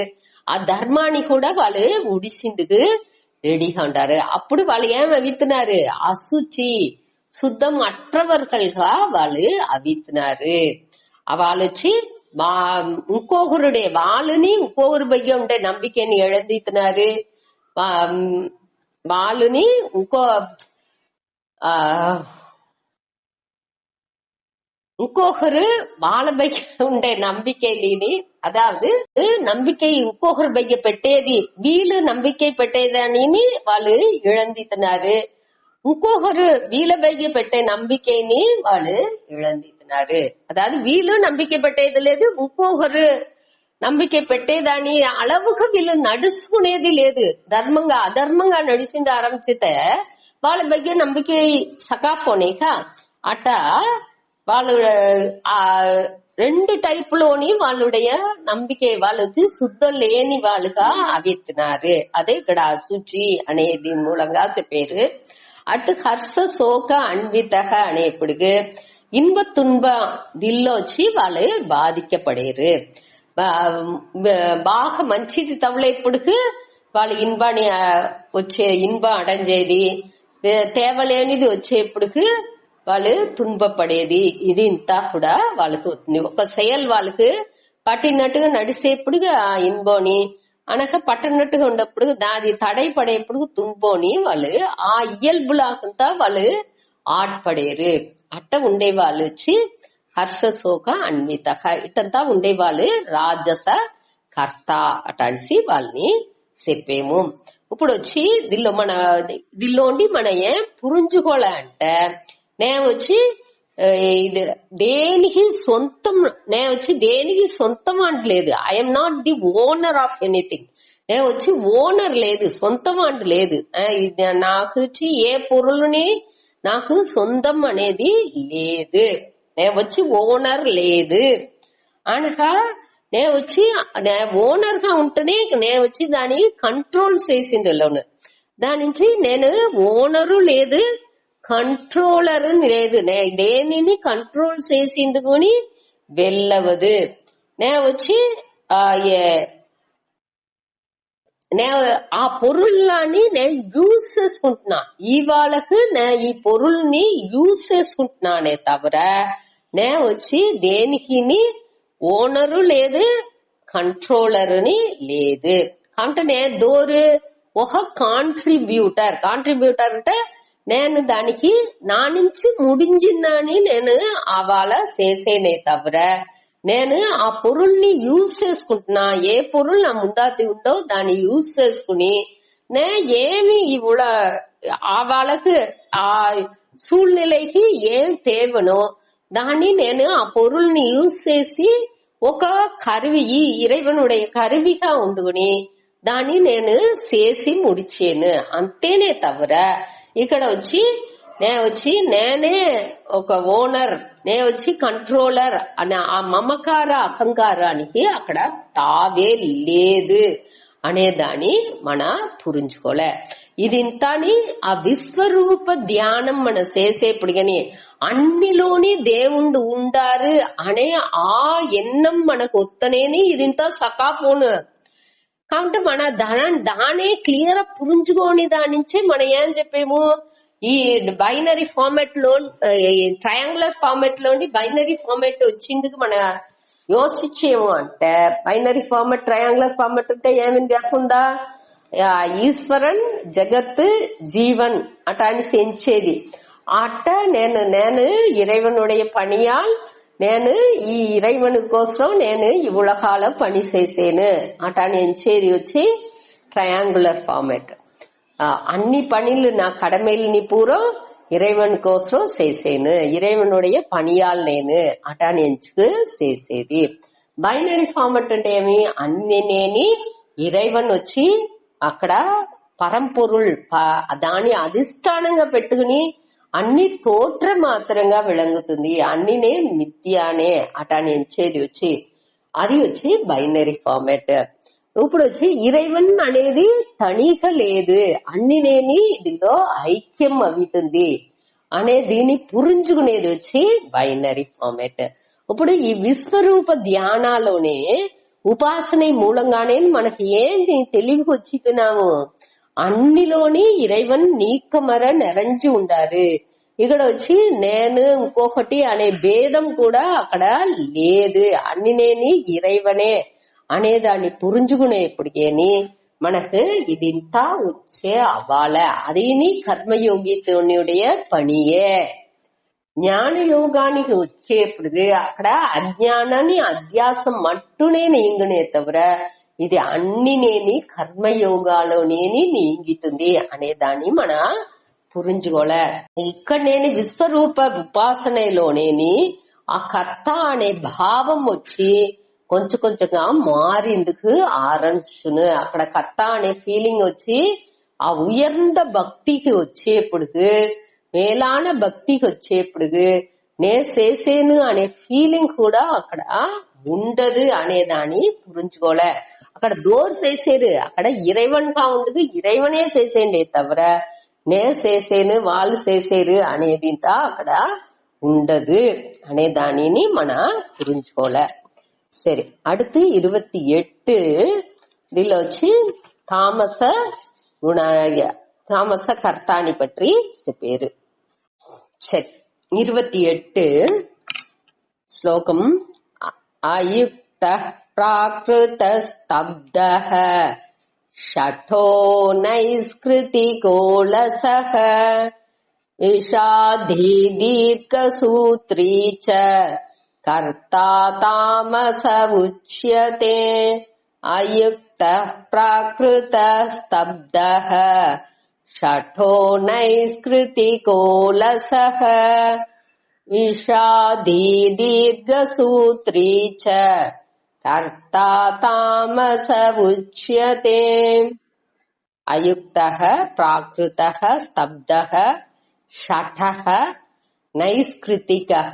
Speaker 1: ఆ ధర్మాన్ని కూడా వాళ్ళు ఉడిసిందుకు రెడీగా ఉంటారు. అప్పుడు వాళ్ళు ఏమవితున్నారు, అశుచి శుద్ధం అற்றவர்கள்గా వాళ్ళు అవితున్నారు. వాళ్ళు వచ్చి ఇంకొకరుడే వాళ్ళని ఇంకొకరి బయ్య ఉండే నంబికని ఎళందితున్నారు. వాళ్ళని ఇంకొకరు వాళ్ళ బయ్య ఉండే నంబికని, అదాவது நம்பிக்கை ఇంకొకరు బయ్య పెట్టేది వీళ్ళు నంబికై పెట్టేదాని వాళ్ళు ఇళందితున్నారు. ఇంకొకరు వీళ్ళ బయ్య పెట్టే నంబికని వాళ్ళు ఇళందితున్నారు. అదాவது వీళ్ళు నంబికై పెట్టేది లేదు, ఇంకొకరు నంబికై పెట్టేదాని அளவுకు వీళ్ళు నడుచుకునేది లేదు. ధర్మంగా అధర్మంగా నడిచింది ఆరంభిస్తే వాళ్ళ బయ్య నంబికై సకాఫోనేక అట్ట వాళ్ళు ఆ రెండు టైప్ లోని వాళ్ళుடைய నంబికే వాళ్ళు వచ్చి శుద్ధం లేని వాళ్ళుగా అవితున్నారు. అదే ఇక్కడ శుచి అనేది మూలంగా చెప్పారు. அடுத்து ஹர்ஷ சோக அன்வித అనేప్పుడు இன்ப துன்ப దిల్లో వచ్చి వాళ్ళు బాధిக்கப்பడేరు. బాగా మంచిది తవలేప్పుడుకు వాళ్ళు ఇన్బాని వచ్చే ఇన్బం అడంజేది, తేవలేనిది వచ్చేప్పుడుకు వాళ్ళు తుன்பపడేది. ఇది ఇంతా కూడా వాళ్ళకు ఒక செயல் వాళ్ళకు పట్టినట్టుగా నడిసేప్పుడుగా ఇన్బోని అనగా పట్టనట్టుగా ఉన్నప్పుడు దాది తడై పడేప్పుడు తుంబోని వాళ్ళు ఆ ఇయల్బులాకంతా వాళ్ళు ఆడ్పడేరు. అట్ట ఉండేవాళ్ళు వచ్చి హర్ష శోక అన్విత ఇట్టంతా ఉండేవాళ్ళు రాజస కర్త అటాన్సి వాళ్ళని చెప్పేము. ఇప్పుడు వచ్చి దిల్లోండి మన ఏం పురుంజుకోళ అంటే నేను వచ్చి ఇది దేనికి సొంతం, నేను వచ్చి దేనికి సొంతం అంటలేదు. I'm not the owner of anything. నేను వచ్చి ఓనర్ లేదు, సొంతం అంట లేదు. నాకు వచ్చి ఏ పొరులని నాకు సొంతం అనేది లేదు. నేను వచ్చి ఓనర్ లేదు అనగా నేను వచ్చి ఓనర్ గా ఉంటేనే నేను వచ్చి దాన్ని కంట్రోల్ చేసింది లోను. దాని నుంచి నేను ఓనరు లేదు, కంట్రోలర్ లేదు. దేనిని కంట్రోల్ చేసిందుకుని వెళ్ళవదు. నేను వచ్చి నేను ఆ పొరుల్ని నేను యూజ్ చేసుకుంటున్నా. ఇవాళకు నేను ఈ పొరుల్ని యూజ్ చేసుకుంటున్నానే తవర నేను వచ్చి దేనికి ఓనరు లేదు, కంట్రోలర్ ని లేదు. కాబట్టి నేను దోరు ఒక కాంట్రిబ్యూటర్ అంటే నేను దానికి నా నుంచి ముడించిందని నేను అవాళ చేసేనే తవర నేను ఆ పొరుల్ని యూజ్ చేసుకుంటున్నా. ఏ పొరులు నా ముందాతి ఉండో దాన్ని యూజ్ చేసుకుని నే ఏమి ఇవ్వడ ఆ వాళ్ళకు ఆ సూழ்நிலைக்கு ఏం தேவனோ దాన్ని నేను ఆ పొరుల్ని యూజ్ చేసి ఒక కరువి ఈ ఇறைவனுடைய కరువిగా ఉండుకుని దాన్ని నేను చేసి ముడిచేను అంతేనే తవర ఇక్కడ వచ్చి నేనే ఒక ఓనర్, నేను వచ్చి కంట్రోలర్ అనే ఆ మమకార అహంకారానికి అక్కడ తావే లేదు అనేదాన్ని మన పురించుకోలే. ఇది ఇంతని ఆ విశ్వరూప ధ్యానం మనం చేసేప్పుడు గాని అన్నిలోని దేవుడు ఉండారు అనే ఆ ఎన్నం మనకు వస్తనేని ఇదింత సకాఫోను. కాబట్టి మన దానే క్లియర్ పురించుకోని దాని నుంచే మనం ఏం చెప్పేము, ఈ బైనరీ ఫార్మాట్ లో ట్రయాంగులర్ ఫార్మాట్ లోని బైనరీ ఫార్మాట్ వచ్చిందుకు మన యోచించేము అంటే బైనరీ ఫార్మాట్ ట్రయాంగులర్ ఫార్మాట్ అంటే ఏమేమి కాకుండా ఈశ్వరన్ జగత్ జీవన్ అటాన్ని సెంచేది అట్ట నేను ఇறைவனுடைய పనియాల్ నేను ఈ ఇறைவனு కోసం నేను ఈ ఉలగాల పని చేసేను అటాన్ని ఎంచేది వచ్చి ట్రయాంగులర్ ఫార్మాట్. అన్ని పనులు నా கடமைల్ని పూరో இறைவன் కోసం చేసేను, ఇறைவனுடைய పనియాల్ నేను అటాన్ని ఎంచుకు చేసేది. బైనరీ ఫార్మాట్ అంటే ఏమి, అన్ని నేని ఇறைவன் వచ్చి అక్కడ పరంపొరుల్ దాని అధిష్టానంగా పెట్టుకుని అన్ని తోట్ర మాత్రంగా విళంగుతుంది, అన్నినే మిథ్యానే అటాన్ని ఎంచేది వచ్చి అది వచ్చి బైనరీ ఫార్మాట్. ఇప్పుడు వచ్చి ఇறைவன் అనేది తనిఖ లేదు, అన్ని నేని ఇదిలో ఐక్యం అవుతుంది అనే దీన్ని పురించుకునేది వచ్చి బైనరీ ఫార్మాట్. ఇప్పుడు ఈ విశ్వరూప ధ్యానాలోనే ఉపాసన మూలంగానే మనకి ఏంటి తెలివికి వచ్చితున్నాము, అన్నిలోని ఇறைவன் నీకమర నెరంజి ఉండారు. ఇక్కడ వచ్చి నేను ఇంకొకటి అనే భేదం కూడా అక్కడ లేదు, అన్ని నేని ఇறைவனே అనేదాన్ని పురించుకునేప్పటికేని మనకు ఇదింత వచ్చే అవ్వాల. అదిని కర్మయోగితునుடைய పనియే. జ్ఞాన యోగానికి వచ్చేప్పుడు అక్కడ అజ్ఞానాన్ని అధ్యాసం మట్టునే నీంగునే తవర ఇది అన్ని నేని కర్మయోగాలోనేని నీంగుతుంది అనేదాన్ని మన పురించుకోలే. ఇక్కడ నేను విశ్వరూప ఉపాసనలోనేని ఆ కర్త అనే భావం వచ్చి కొంచెం కొంచెంగా మారిందుకు ఆరంభించును. అక్కడ కర్త అనే ఫీలింగ్ వచ్చి ఆ ఉయర్ந்த భక్తికి వచ్చేప్పుడు మేలాన భక్తికి వచ్చేప్పుడు నే చేసేను అనే ఫీలింగ్ కూడా అక్కడ ఉండదు అనేదాన్ని పురించుకోలే. అక్కడ డోర్ చేసేరు, అక్కడ ఇறைவன்గా ఉండదు, ఇறைவனே చేసేండే తవర నే చేసేను వాళ్ళు చేసేరు అనేది అక్కడ ఉండదు అనే దానిని మన పురించుకోలే. சரி, அடுத்து 28 இதுல வச்சு தாமச கர்த்தானி பற்றி பேரு. சரி, 28 ஸ்லோகம். அயுக்த பிராக்ருத ஸ்தப்தஹ ஷட்டோ நைஸ்கிருதி கோலசஹ இஷாதி தீர்க்க சூத்ரீச்ச கர்த்தா தாமச உச்யதே. அயுக்த பிராக்ருத ஸ்தப்தஹ ஷட்டோ நைஸ்கிருதி கோலசஹ விஷாதி தீர்க்க சூத்ரீச்ச கர்த்தா தாமச உச்யதே. அயுக்தஹ பிராக்ருதஹ ஸ்தப்தஹ ஷட்டஹ நைஸ்கிருதிகஹ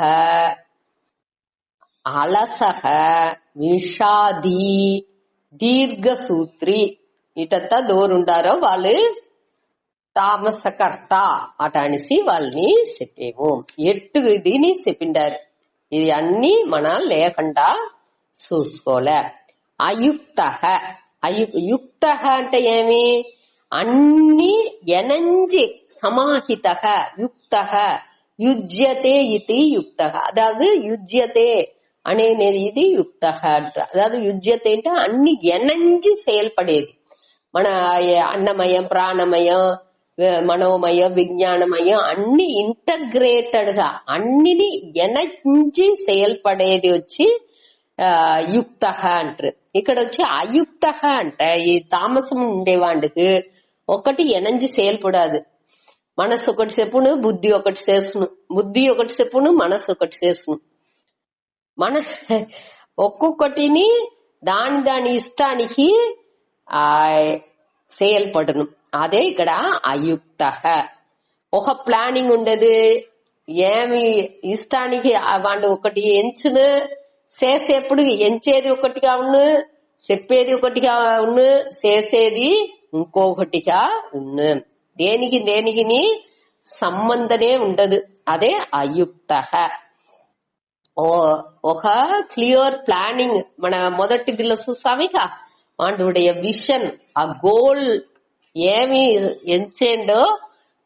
Speaker 1: అలసహ విషాది దీర్ఘసూత్రి ఇటంతా దోరుండారో వాళ్ళు తామసకర్త అట అనేసి వాళ్ళని చెప్పేము. ఎట్టు దీని చెప్పిండారు. ఇది అన్ని మన లేకుండా చూసుకోలే. అయుక్త యుక్త అంటే ఏమి? అన్ని ఎనంజి సమాహిత యుక్త యుజ్యతే ఇది యుక్త. అதாவது యుజ్యతే అనేది ఇది యుక్త అంట. అதாவது యుజ్యతే అంటే అన్ని ఎనంజి செயல்பడేది. మన అన్నమయం ప్రాణమయం మనోమయం విజ్ఞానమయం అన్ని ఇంటగ్రేటెడ్ గా అన్నిని ఎనంజి செயல்பడేది వచ్చి యుక్త అంటారు. ఇక్కడ వచ్చి అయుక్త అంటే ఈ తామసం ఉండేవాడికి ఒకటి ఎనంజి செயல்படாது. మనసు ఒకటి చెప్పును, బుద్ధి ఒకటి చేసును, బుద్ధి ఒకటి చెప్పును, మనసు ఒకటి చేసును. మన ఒక్కొక్కటిని దాని ఇష్టానికి செயல்படను. అదే ఇక్కడ అయుక్త. ఒక ప్లానింగ్ ఉండదు. ఏమి ఇష్టానికి వాళ్ళు ఒకటి ఎంచును, చేసేప్పుడు ఎంచేది ఒకటిగా ఉన్ను, చెప్పేది ఒకటిగా ఉన్ను, చేసేది ఇంకొకటిగా ఉన్ను. దేనికి సంబంధమే ఉండదు. అదే అయుక్త. ఒక క్లియర్ ప్లానింగ్ మన మొదటిదిలో చూసామిక వాడుடைய విషన్, ఆ గోల్ ఏమి ఎంచేండో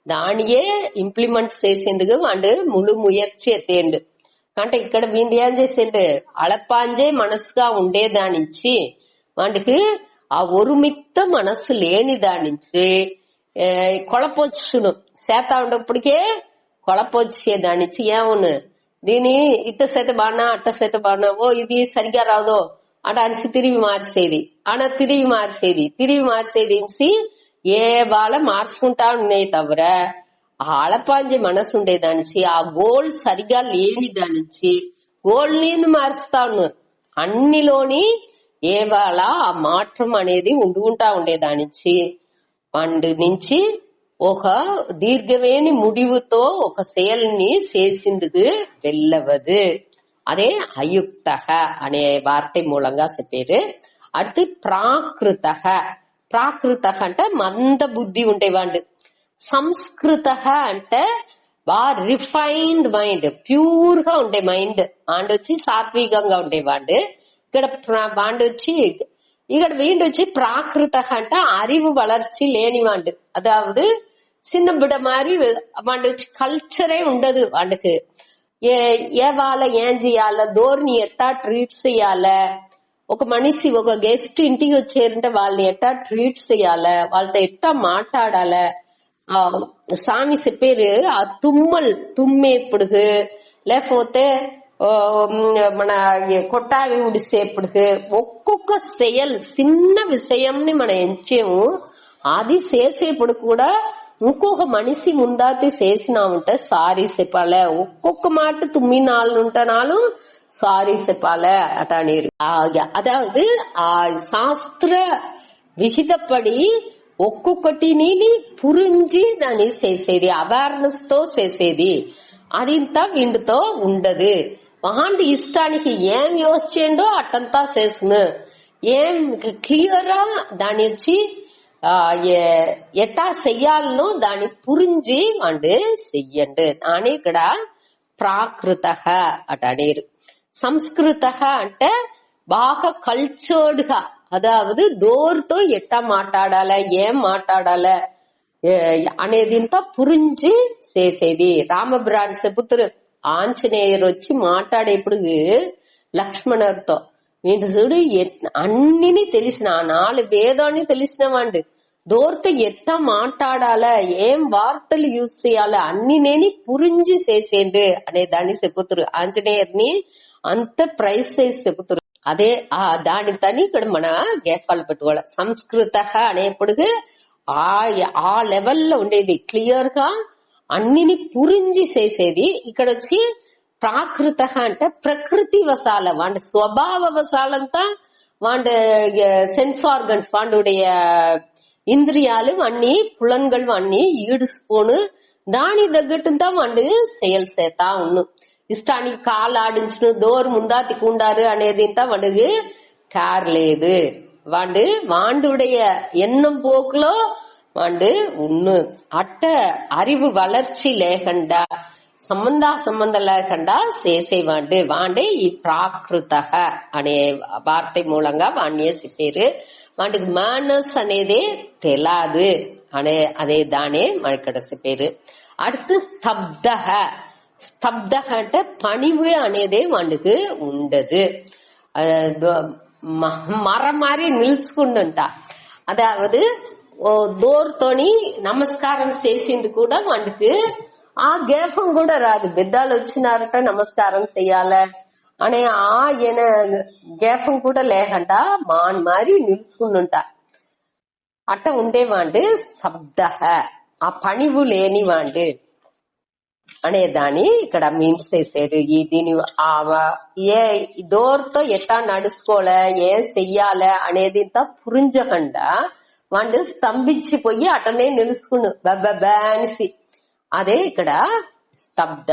Speaker 1: దానియే ఇంప్లిమెంట్ చేసేందుకు వాడు ముళ్ళు ముయற்சி ఎత్తేండు. అంటే ఇక్కడ వీళ్ళు ఏం చేసేండు, అళపాంజే మనసుగా ఉండేదానించి వాడికి ఆ ఒరుమిత్త మనసు లేని దానించి కొಳపొచ్చును. చేత ఉండప్పటికే కొಳపొచ్చేదానించి ఏమును దీని ఇట్ట చేత బానా అట్ట చేత బానా, ఓ ఇది సరిగా రాదో అట అనిసి తిరిగి మార్చేది ఇన్సి ఏ వాళ్ళ మార్చుకుంటా ఉన్నాయి తవర ఆ అళపాంజి మనసు ఉండేదానించి ఆ గోల్ సరిగా లేని దానించి గోల్ ని మారుస్తా ఉన్నారు. అన్నిలోని ఏ వాళ్ళ ఆ మాత్రం అనేది ఉండుకుంటా ఉండేదానించి పండు నుంచి ఒక దీర్ఘమేని ముడివుతో ఒక செயல்ని చేసిందుకు వెళ్ళవదు. అదే అయుక్త అనే వార్త మూలంగా చెప్పారు. அடுத்து ప్రాకృత అంటే మంద బుద్ధి ఉండేవాడు. సంస్కృత అంటే బాగా రిఫైన్డ్ మైండ్, ప్యూర్ గా ఉండే మైండ్. ఆండు వచ్చి సాత్వికంగా ఉండేవాడు. ఇక్కడ వాడు వచ్చి ఇక్కడ వీడు వచ్చి ప్రాకృత అంటే அறிவு வளர்ச்சி లేనివాడు. అదావదు చిన్న బిడ్డ మారి వాడు వచ్చి కల్చరే ఉండదు వాడికి. ఏ వాళ్ళ ఏం చేయాల, దోర్ని ఎట్టా ట్రీట్ చేయాల, ఒక మనిషి ఒక గెస్ట్ ఇంటికి వచ్చారంటే వాళ్ళని ఎట్టా ట్రీట్ చేయాల, వాళ్ళతో ఎట్టా మాట్లాడాల. సామి చెప్పారు ఆ తుమ్మేప్పుడు లేకపోతే మన కొట్టావి ఉడిసేప్పుడు ఒక్కొక్క செயல் చిన్న విషయంని మనం ఎంచాము అది చేసేప్పుడు కూడా ఇంకొక మనిషి ముందాతి చేసినామంటే సారీ చెప్పాలే. ఒక్కొక్క మాట తుమ్మినాలుంటనాలు సారీ చెప్పాలే అట అనేది. అదావదు ఆ శాస్త్ర విహితపడి ఒక్కొక్కటిని పురించి దాన్ని చేసేది, అవేర్నెస్ తో చేసేది. అది ఇంత వీండుతో ఉండదు. వాండి ఇష్టానికి ఏం యోచిండో అట్టంతా చేస్తును. ఏం క్లియరా దాని వచ్చి ఎట్టా చెయ్యాలనో దాన్ని పురించి వాడు చెయ్యండు అని ఇక్కడ ప్రాకృత అట అనేరు. సంస్కృత అంటే బాగా కల్చర్డ్ గా, అదావదు దోరుతో ఎట్టా మాట్లాడాల, ఏం మాట్లాడాల అనేది ఇంత పురించి చేసేది. రామబ్రాన్ చెబుతారు ఆంజనేయురు వచ్చి మాట్లాడేప్పుడు లక్ష్మణుడితో వీడు చూడు అన్నిని తెలిసిన, ఆ 4 వేదాన్ని తెలిసిన వాడు దోర్తో ఎట్టా మాట్లాడాల, ఏం వార్తలు యూజ్ చేయాల అన్ని నేని పురించి చేసేండు అనే దాన్ని చెబుతారు. ఆంజనేయుర్ని అంత ప్రైజ్ చేసి చెబుతారు. అదే దాని తని ఇక్కడ మన గేఫాలు పెట్టుకోవాలి. సంస్కృత అనేప్పుడు ఆ లెవెల్లో ఉండేది, క్లియర్ గా అన్నిని పురించి చేసేది. ఇక్కడ వచ్చి ప్రాకృత అంటే ప్రకృతి వశాల, వాడి స్వభావ వశాలంతా వాడి సెన్స్ ఆర్గన్స్ వాడుடைய ఇంద్రియాలు అన్ని పులన్கள் అన్ని ఈడుచుకోను దాని తగ్గట్టుంతా వాడు செயல் చేతా ఉన్ను. ఇష్టానికి కాలు ఆడించును దోరు ముందాతి కూండారు అనేది వాడికి కేర్ లేదు. வாண்டுடைய எண்ணம் போக்குல உண்ணு అట్ట அறிவு வளர்ச்சி లేకుండా సంబంధం లేకుండా చేసేవాడు వాడే ఈ ప్రాకృత అనే వార్త మూలంగా వాణ్ణే చెప్పారు. వాడికి మానస్ అనేదే తెలాదు అనే అదే దానే ఇక్కడ చెప్పారు. அடுத்து స్తబ్ద అంటే పణివు అనేదే వాడికి ఉండదు. மரம் மாதிரி நிலுச்சுకుంటా. அதாவது దోరుతోని నమస్కారం చేసింది కూడా వాడికి ఆ గేపం కూడా రాదు. పెద్దలు వచ్చినారట నమస్కారం చెయ్యాల అనే గేపం కూడా లేకుండా మాన్ మారి నిలుచుకుంటా. అట్ట ఉండేవాడు స్తబ్ద, ఆ పణివు లేనివాడు అనేదాన్ని ఇక్కడ మీన్స్ చేశారు. దీని ఏ డోర్తో ఎట్టా నడుచుకోలే ఏం చెయ్యాల అనేది ఇంత పురించకుండా వాడు స్తంభించిపోయి అటనే నిలుచుకును బబ్బబానిసి. అదే ఇక్కడ స్తబ్ద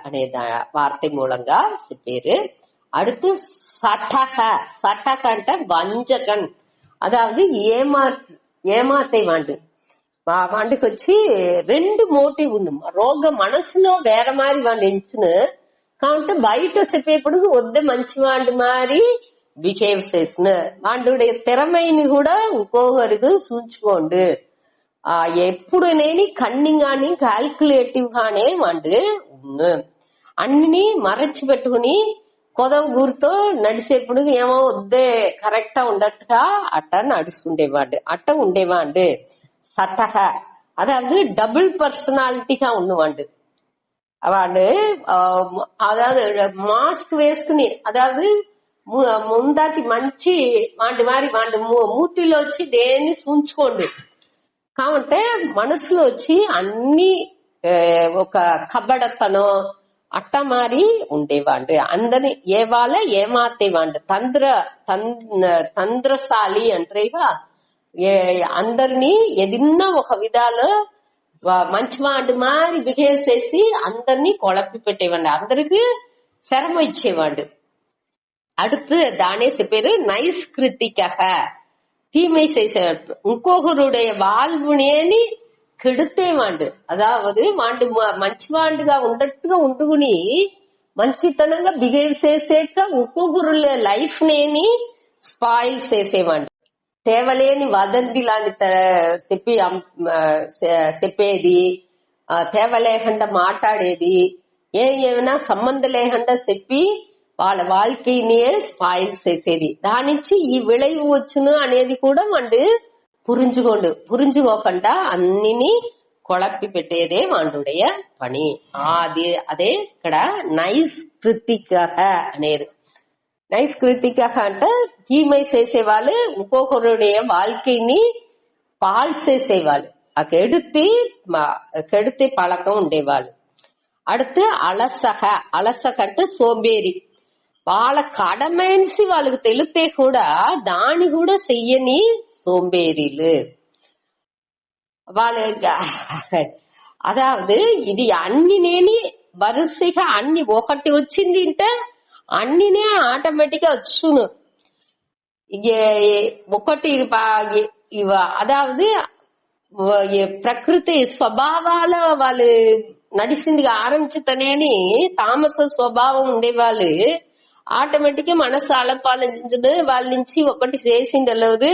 Speaker 1: అనే వార్త మూలంగా చెప్పారు. அடுத்து சட்டக అంటే வஞ்சகன், அதாவது ఏమాతే వాడికి వచ్చి రెండు మోటివ్ రోగ మనసులో వేరే మారి వాడిని ఎంచును కాబట్టి బయట చెప్పేప్పుడు వద్దే మంచివాడి మారి బిహేవ్ చేసిన వాడుடைய திறமைని కూడా ఇంకొకరికి సూచుకోండు. ఎప్పుడు నేని కన్నింగ్ గాని కాల్కులేటివ్ గానే వాడు అన్ని మరచి పెట్టుకుని కొదవ గురితో నడిచేప్పుడు ఏమో వద్దే కరెక్టా ఉండట్టుగా అట్ట నడుచుకుండేవాడు. అట్ట ఉండేవాడు சட்டக. அதாவது டபுள் பர்சனாலிட்டிగా ఉన్నవాడు. అதாவது మాస్క్ వేసుకుని అதாவது ముందాటి మంచి వాడి మారి వాడి మూతిలో వచ్చి దేన్ని సూంచుకోండు కాబట్టి మనసులో వచ్చి అన్ని ఒక కబడతనం అట్ట మారి ఉండేవాడు. అందరిని ఏమాతేవాడు తంత్రశాలి అంటారేగా. అందరినీ ఏదన్నా ఒక విధాలు మంచివాడు మారి బిహేవ్ చేసి అందరినీ కొళపి పెట్టేవాడు, అందరికి శ్రమ ఇచ్చేవాడు. அடுத்து தானே பேரு நைஸ்கிருத்திக, தீமை செய்வாడు. ఇంకొకరుடைய வாழ்வுనేని కెడుతేవాడు. అదావదు వాడు మంచివాడుగా ఉండట్టుగా ఉండుకుని మంచితనంగా బిహేవ్ చేసేక ఇంకొకరుల లైఫ్ నేని స్పాయిల్ చేసేవాడు. తేవలేని వదంతి లాంటి చెప్పేది, తేవలేకుండా మాట్లాడేది, ఏమైనా సంబంధం లేకుండా చెప్పి వాళ్ళ வாழ்க்கையே స్పాయిల్ చేసేది. దానించి ఈ విளைவு వచ్చును అనేది కూడా వాడు పురించుకోకుండా అన్నిని కొళపి పెట్టేదే వాడుடைய పని. అదే ఇక్కడ నైస్కృతిక అనేది. నైస్కృతిక అంటే தீமை చేసేవాళ్ళు ఇంకొకరుடைய வாழ்க்கைని పాల్ చేసేవాళ్ళు, కెడితే పழக்கம் ఉండేవాళ్ళు. அடுத்து అలసక అంటే సోంబేరి. వాళ్ళ కడమేసి వాళ్ళకి తెలితే కూడా దాని కూడా చెయ్యని సోంబేరీలు వాళ్ళు. అదావదు ఇది అన్ని నేని వరుసగా అన్ని ఒకటి వచ్చింది అంటే అన్నినే ఆటోమేటిక్ గా వచ్చును. ఒకటి అదావదు ప్రకృతి స్వభావాల వాళ్ళు నడిచింది ఆరంభితనేని తామస స్వభావం ఉండేవాళ్ళు ఆటోమేటిక్ గా మనసు అలపాలించదు. వాళ్ళ నుంచి ఒకటి చేసింది లేదు,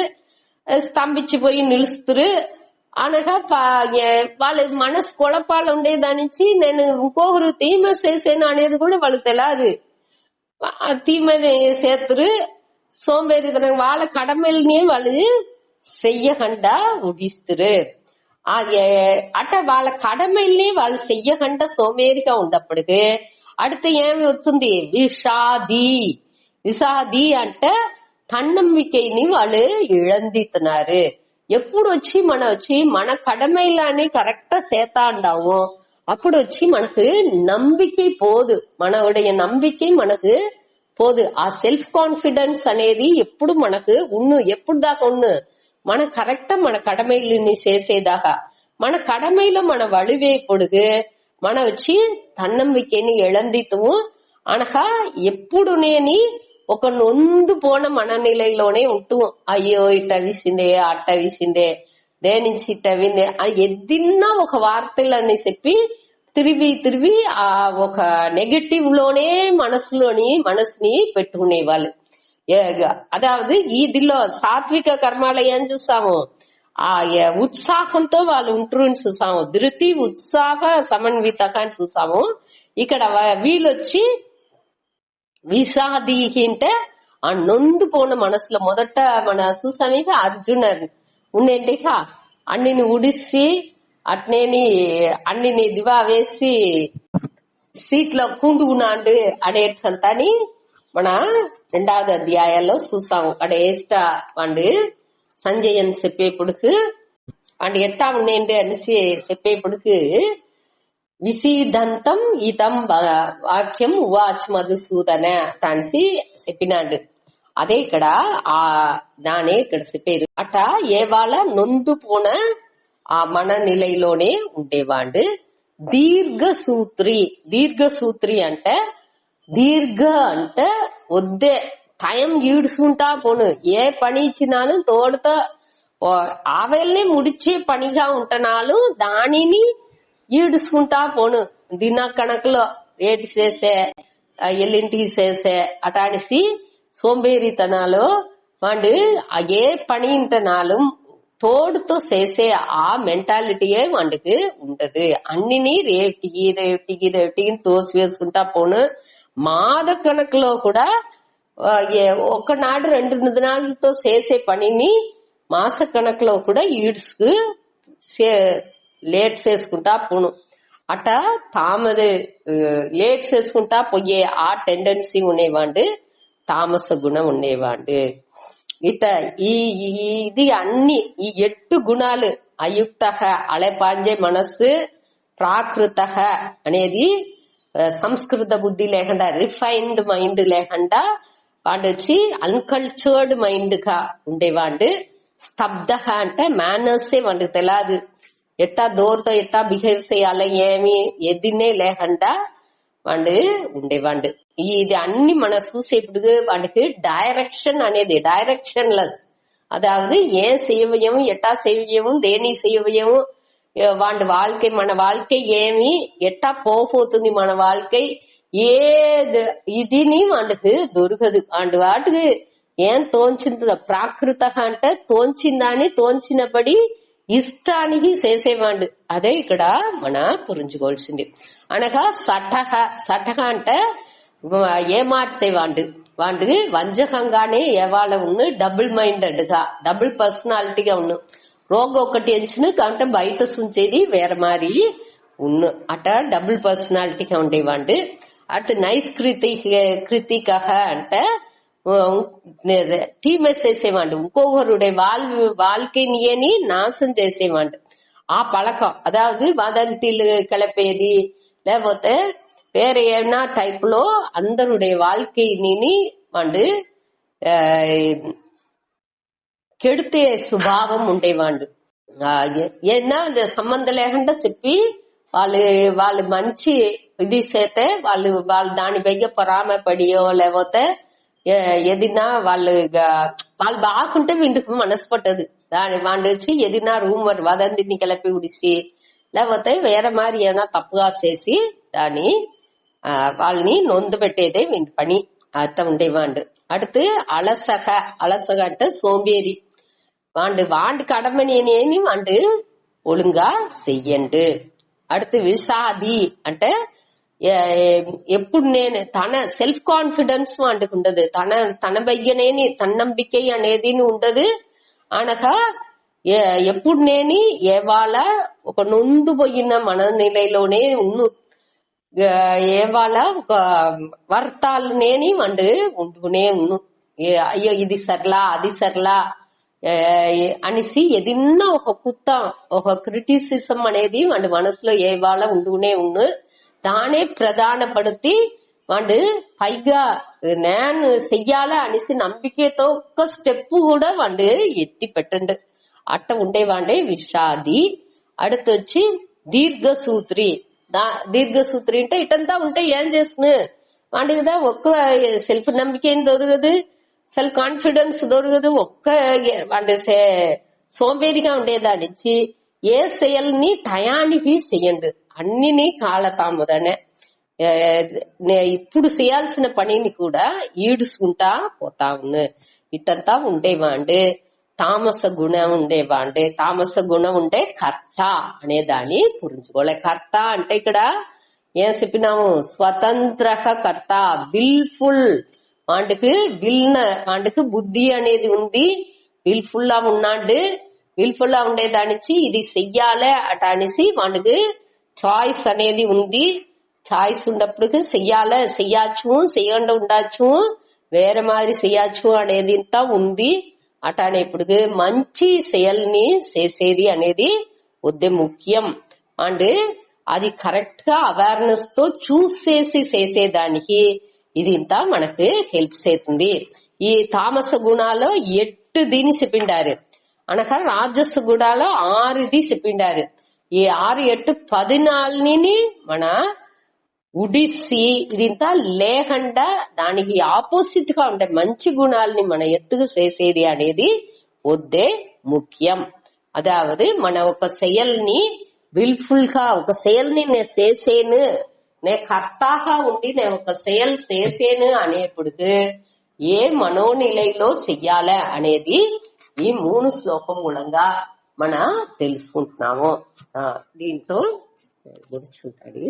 Speaker 1: స్తంభించిపోయి నిలుస్తురు అనగా వాళ్ళ మనసు కుழப்பாలు ఉండేదాని నుంచి నేను ఇంకొకరు తీమ చేసాను అనేది కూడా వాళ్ళకి తెలియదు. తీమని చేతురు సోంబేరితనం వాళ్ళ కడమల్ని వాళ్ళు చెయ్యకుండా ఉడిస్తురు. అట్ట వాళ్ళ కడమల్ని వాళ్ళు చెయ్యకుండా సోమేరిగా ఉన్నప్పటికీ அடுத்து ఏమి వస్తుంది విషాది అంటే తన్నம்பிக்கைని వాళ్ళు ఇழந்திతున్నారు. ఎప్పుడు వచ్చి మన కడమైలాని కరెక్టా సేతాండాము అప్పుడు వచ్చి మనకు నம்பிக்கை పోదు, మనடைய నம்பிக்கை మనకు పోదు. ఆ సెల్ఫ్ కాన్ఫిడెన్స్ అనేది ఎప్పుడు మనకు ఎప్పుడు దాకా మన కరెక్టా మన కడమైలని చేసేదాకా మన కడమైలో మన వలివే పొడుగు మన వచ్చి తన్నంబికేని ఎళందితము అనగా ఎప్పుడు నేని ఒక నొందు పోన మననిలలోనే ఉంటూ అయ్యో ఇట్ట విసిందే అట్ట విసిందే దేనించి ఇట్ట విందే ఎద్దిన్నా ఒక వార్తలని చెప్పి తిరిగి ఆ ఒక నెగటివ్ లోనే మనసుని పెట్టుకునే వాళ్ళు. అదావదు ఇదిలో సాత్విక కర్మాలయాన్ని చూసాము, ఆ ఉత్సాహంతో వాళ్ళు ఉంటారు చూసాము, ధృతి ఉత్సాహ సమన్విత అని చూసాము. ఇక్కడ వీళ్ళొచ్చి విషాదీహి అంటే ఆ నొందు పోన మనసులో మొదట మన చూసాము అర్జునర్ ఉండేంటి అన్నిని ఉడిసి అట్నేని అన్నిని దివా వేసి సీట్లో కూండుకున్నాండు అనేటంతని మన 2వ అధ్యాయాల్లో చూసాము. అక్కడ ఏస్ట వాడు సంజయన్ చెప్పేప్పుడుకు వాడు ఎట్టా ఉండేంటి అనేసి చెప్పేప్పుడుకు విసీదంతం ఇతం వాక్యం ఉవాచ్ మధుసూదన అనేసి చెప్పినాడు. అదే ఇక్కడ ఆ దానే ఇక్కడ చెప్పారు. అట ఏవాళ నొందు పోన ఆ మన నిలయలోనే ఉండేవాడు. దీర్ఘసూత్రి అంటే దీర్ఘ అంటే వద్దే టైం ఈడ్చుకుంటా పోను, ఏ పని ఇచ్చినాను తోడుతో ఆవేల్ని ముడిచే పనిగా ఉంటున్నాను, దానిని ఈడ్చుకుంటా పోను. దిన కణకులో ఏటి చేసే ఎల్లింటికి చేసే అటాడిసి సోంబేరితనాలు వాడు ఏ పని ఇంటనాలు తోడుతో చేసే ఆ మెంటాలిటీయే వాడికి ఉంటది. అన్నిని రేటికి తోసి వేసుకుంటా పోను. మాద కణకులో కూడా ఒకనాడు 2 దినాలతో చేసే పనిని మాస కణకులో కూడా ఈడ్స్కు లేట్ చేసుకుంటా పోను. అట తామది లేట్ చేసుకుంటా పోయే ఆ టెండెన్సీ ఉండేవాడు, తామస గుణం ఉండేవాడు. ఇట ఇది అన్ని ఈ 8 గుణాలు అయుక్త అలెపాంజే మనస్సు, ప్రాకృత అనేది సంస్కృత బుద్ధి లేకుండా రిఫైన్డ్ మైండ్ లేకుండా వాడు వచ్చి అన్కల్చర్డ్ మైండ్ గా ఉండేవాడు. స్తబ్ద అంటే మేనర్సే వాడికి తెలియదు, ఎట్టా దోరుతో ఎట్టా బిహేవ్ చేయాలి ఏమి ఎదినే లేకుండా వాడు ఉండేవాడు. ఇది అన్ని మన చూసేప్పుడు వాడికి డైరెక్షన్ అనేది డైరెక్షన్ లెస్, அதாவது ஏன் செய்யவும் எட்டா செய்யவும் దేని செய்யவும் వాడి வாழ்க்கை మన வாழ்க்கை ఏమి ఎట్టా పోతుంది మన வாழ்க்கை ఇదిని వాడికి దొరకదు. వాడి వాటికి ఏం తోంచిందో ప్రాకృత అంటే తోంచిందని తోంచినబడి ఇష్టానికి చేసేవాడు. అదే ఇక్కడ మన పురించుకోవాల్సింది. అనగా సఠహ అంటే ఏమాడితే వాడు వంజకంగానే ఏవాళ్ళ ఉన్న డబుల్ మైండెడ్ గా డబుల్ పర్సనాలిటీగా ఉన్ను. రోగం ఒకటి ఎంచును కాబట్టి బయట సుంచేది వేరే మారి ఉన్ను. అట డబుల్ పర్సనాలిటీగా ఉండేవాడు. అటు నైస్ కృతిక అంటే தீமை செய்வாண்டு ఇంకొకరుడే வாழ்க்கைని నాశనం చేసేవాడు. ఆ పழக்கம் అదాவது వదంతిలు కలిపేది లేకపోతే వేరే ఏమైనా టైప్ లో అందరుடைய வாழ்க்கைని వాడు కెడితే స్వభావం ఉండేవాడు. ఏదైనా సంబంధం లేకుండా చెప్పి వాళ్ళు మంచి ఇది చేస్తే వాళ్ళు దాని బెగ్గ పరామపడియో లేకపోతే ఏదినా వాళ్ళు బాగుంటే వీళ్ళకి మనసు పట్టదు. దాని వాళ్ళు వచ్చి ఏదినా రూమర్ వదంతిని కలిపి ఉడిసి లేకపోతే వేరే మారి ఏమైనా తప్పుగా చేసి దాని వాళ్ళని నొందు పెట్టేదే వీడి పని అట్ట ఉండేవాడు. அடுத்து అలసగ అంటే సోంబేరి. వాండు கடமைని వాడు ఒழுங்கா చెయ్యండు. அடுத்து విషాది అంటే ఎప్పుడు నేను తన సెల్ఫ్ కాన్ఫిడెన్స్ వాడికి ఉండదు, తన బయ్యనేని తన్నంబికై అనేది ఉండదు. అనగా ఎప్పుడు నేను ఏవాళ ఒక నొందు పోయిన మననిలలోనే ఉన్ను, ఏవాళ ఒక వర్తాలు నేని వాడు ఉంటునే ఉన్ను. అయ్యో ఇది సర్లా అది సర్లా అనేసి ఏదన్నా ఒక కుత్త ఒక క్రిటిసిజం అనేది వాడి మనసులో ఏవాళ ఉంటునే ఉన్ను. దానే ప్రధానపడుతీ వాడు పైగా నేను చెయ్యాలా అనేసి నమ్మికతో ఒక్క స్టెప్ కూడా వాడు ఎత్తి పెట్టండు. అట్ట ఉండేవాడే విషాది. அடுத்து దీర్ఘసూత్రి దీర్ఘ సూత్రి అంటే ఇటంతా ఉంటే ఏం చేస్తును వాడికి ఒక్క సెల్ఫ్ నம்பிక ఏం దొరకదు, సెల్ఫ్ కాన్ఫిడెన్స్ దొరకదు. వాడి సోంబేరిగా ఉండేదానిచ్చి ఏ செயல்ని టయానికి చెయ్యండి, అన్నిని కాలతామదనే ఇప్పుడు చేయాల్సిన పనిని కూడా ఈడుచుకుంటా పోతా ఉన్నా. ఇట్టంతా ఉండేవాండు తామస గుణం ఉండేవాండు. తామస గుణం ఉంటే కర్త అనే దాన్ని పురించుకోలే. కర్త అంటే ఇక్కడ ఏం చెప్పినాము, స్వతంత్ర కర్త, విల్ఫుల్. వాడికి బుద్ధి అనేది ఉంది, విల్ఫుల్ లా ఉన్నాడు. విల్ఫుల్ లా ఉండేదానిచ్చి ఇది చెయ్యాలే అట అనేసి వాడికి చాయిస్ అనేది ఉంది. చాయిస్ ఉన్నప్పుడు చెయ్యచ్చు, చెయ్యండి ఉండొచ్చు, వేరే మాదిరి చెయ్యచ్చు అనేది ఇంత ఉంది. అటనేప్పుడు మంచి செயల్ని చేసేది అనేది వద్దే ముఖ్యం. అండ్ అది కరెక్ట్ గా అవేర్నెస్ తో చూస్ చేసి చేసేదానికి ఇది ఇంత మనకు హెల్ప్ చేస్తుంది. ఈ తామస గుణాలో 8 దీని చెప్పిండారు అనగా రాజస్ గుణాలో 6 చెప్పిండారు. ఈ 6, 8, 14 మన ఉడిసి ఇదింతా లేకుండా దానికి ఆపోజిట్ గా ఉంటాయి మంచి గుణాలని మన ఎత్తుకు చేసేది అనేది వద్దే ముఖ్యం. అదావది మన ఒక செயల్ని విల్ఫుల్ గా ఒక செயల్ని నేను చేసేను, నేను కర్తాగా ఉండి నేను ఒక செயల్ చేసేను అనేప్పుడు ఏ మనోనిలయలో చెయ్యాలి అనేది ఈ 3 శ్లోకం మూలంగా మన తెలుసుకుంటున్నాము. దీంతో గుర్చుంటాడు.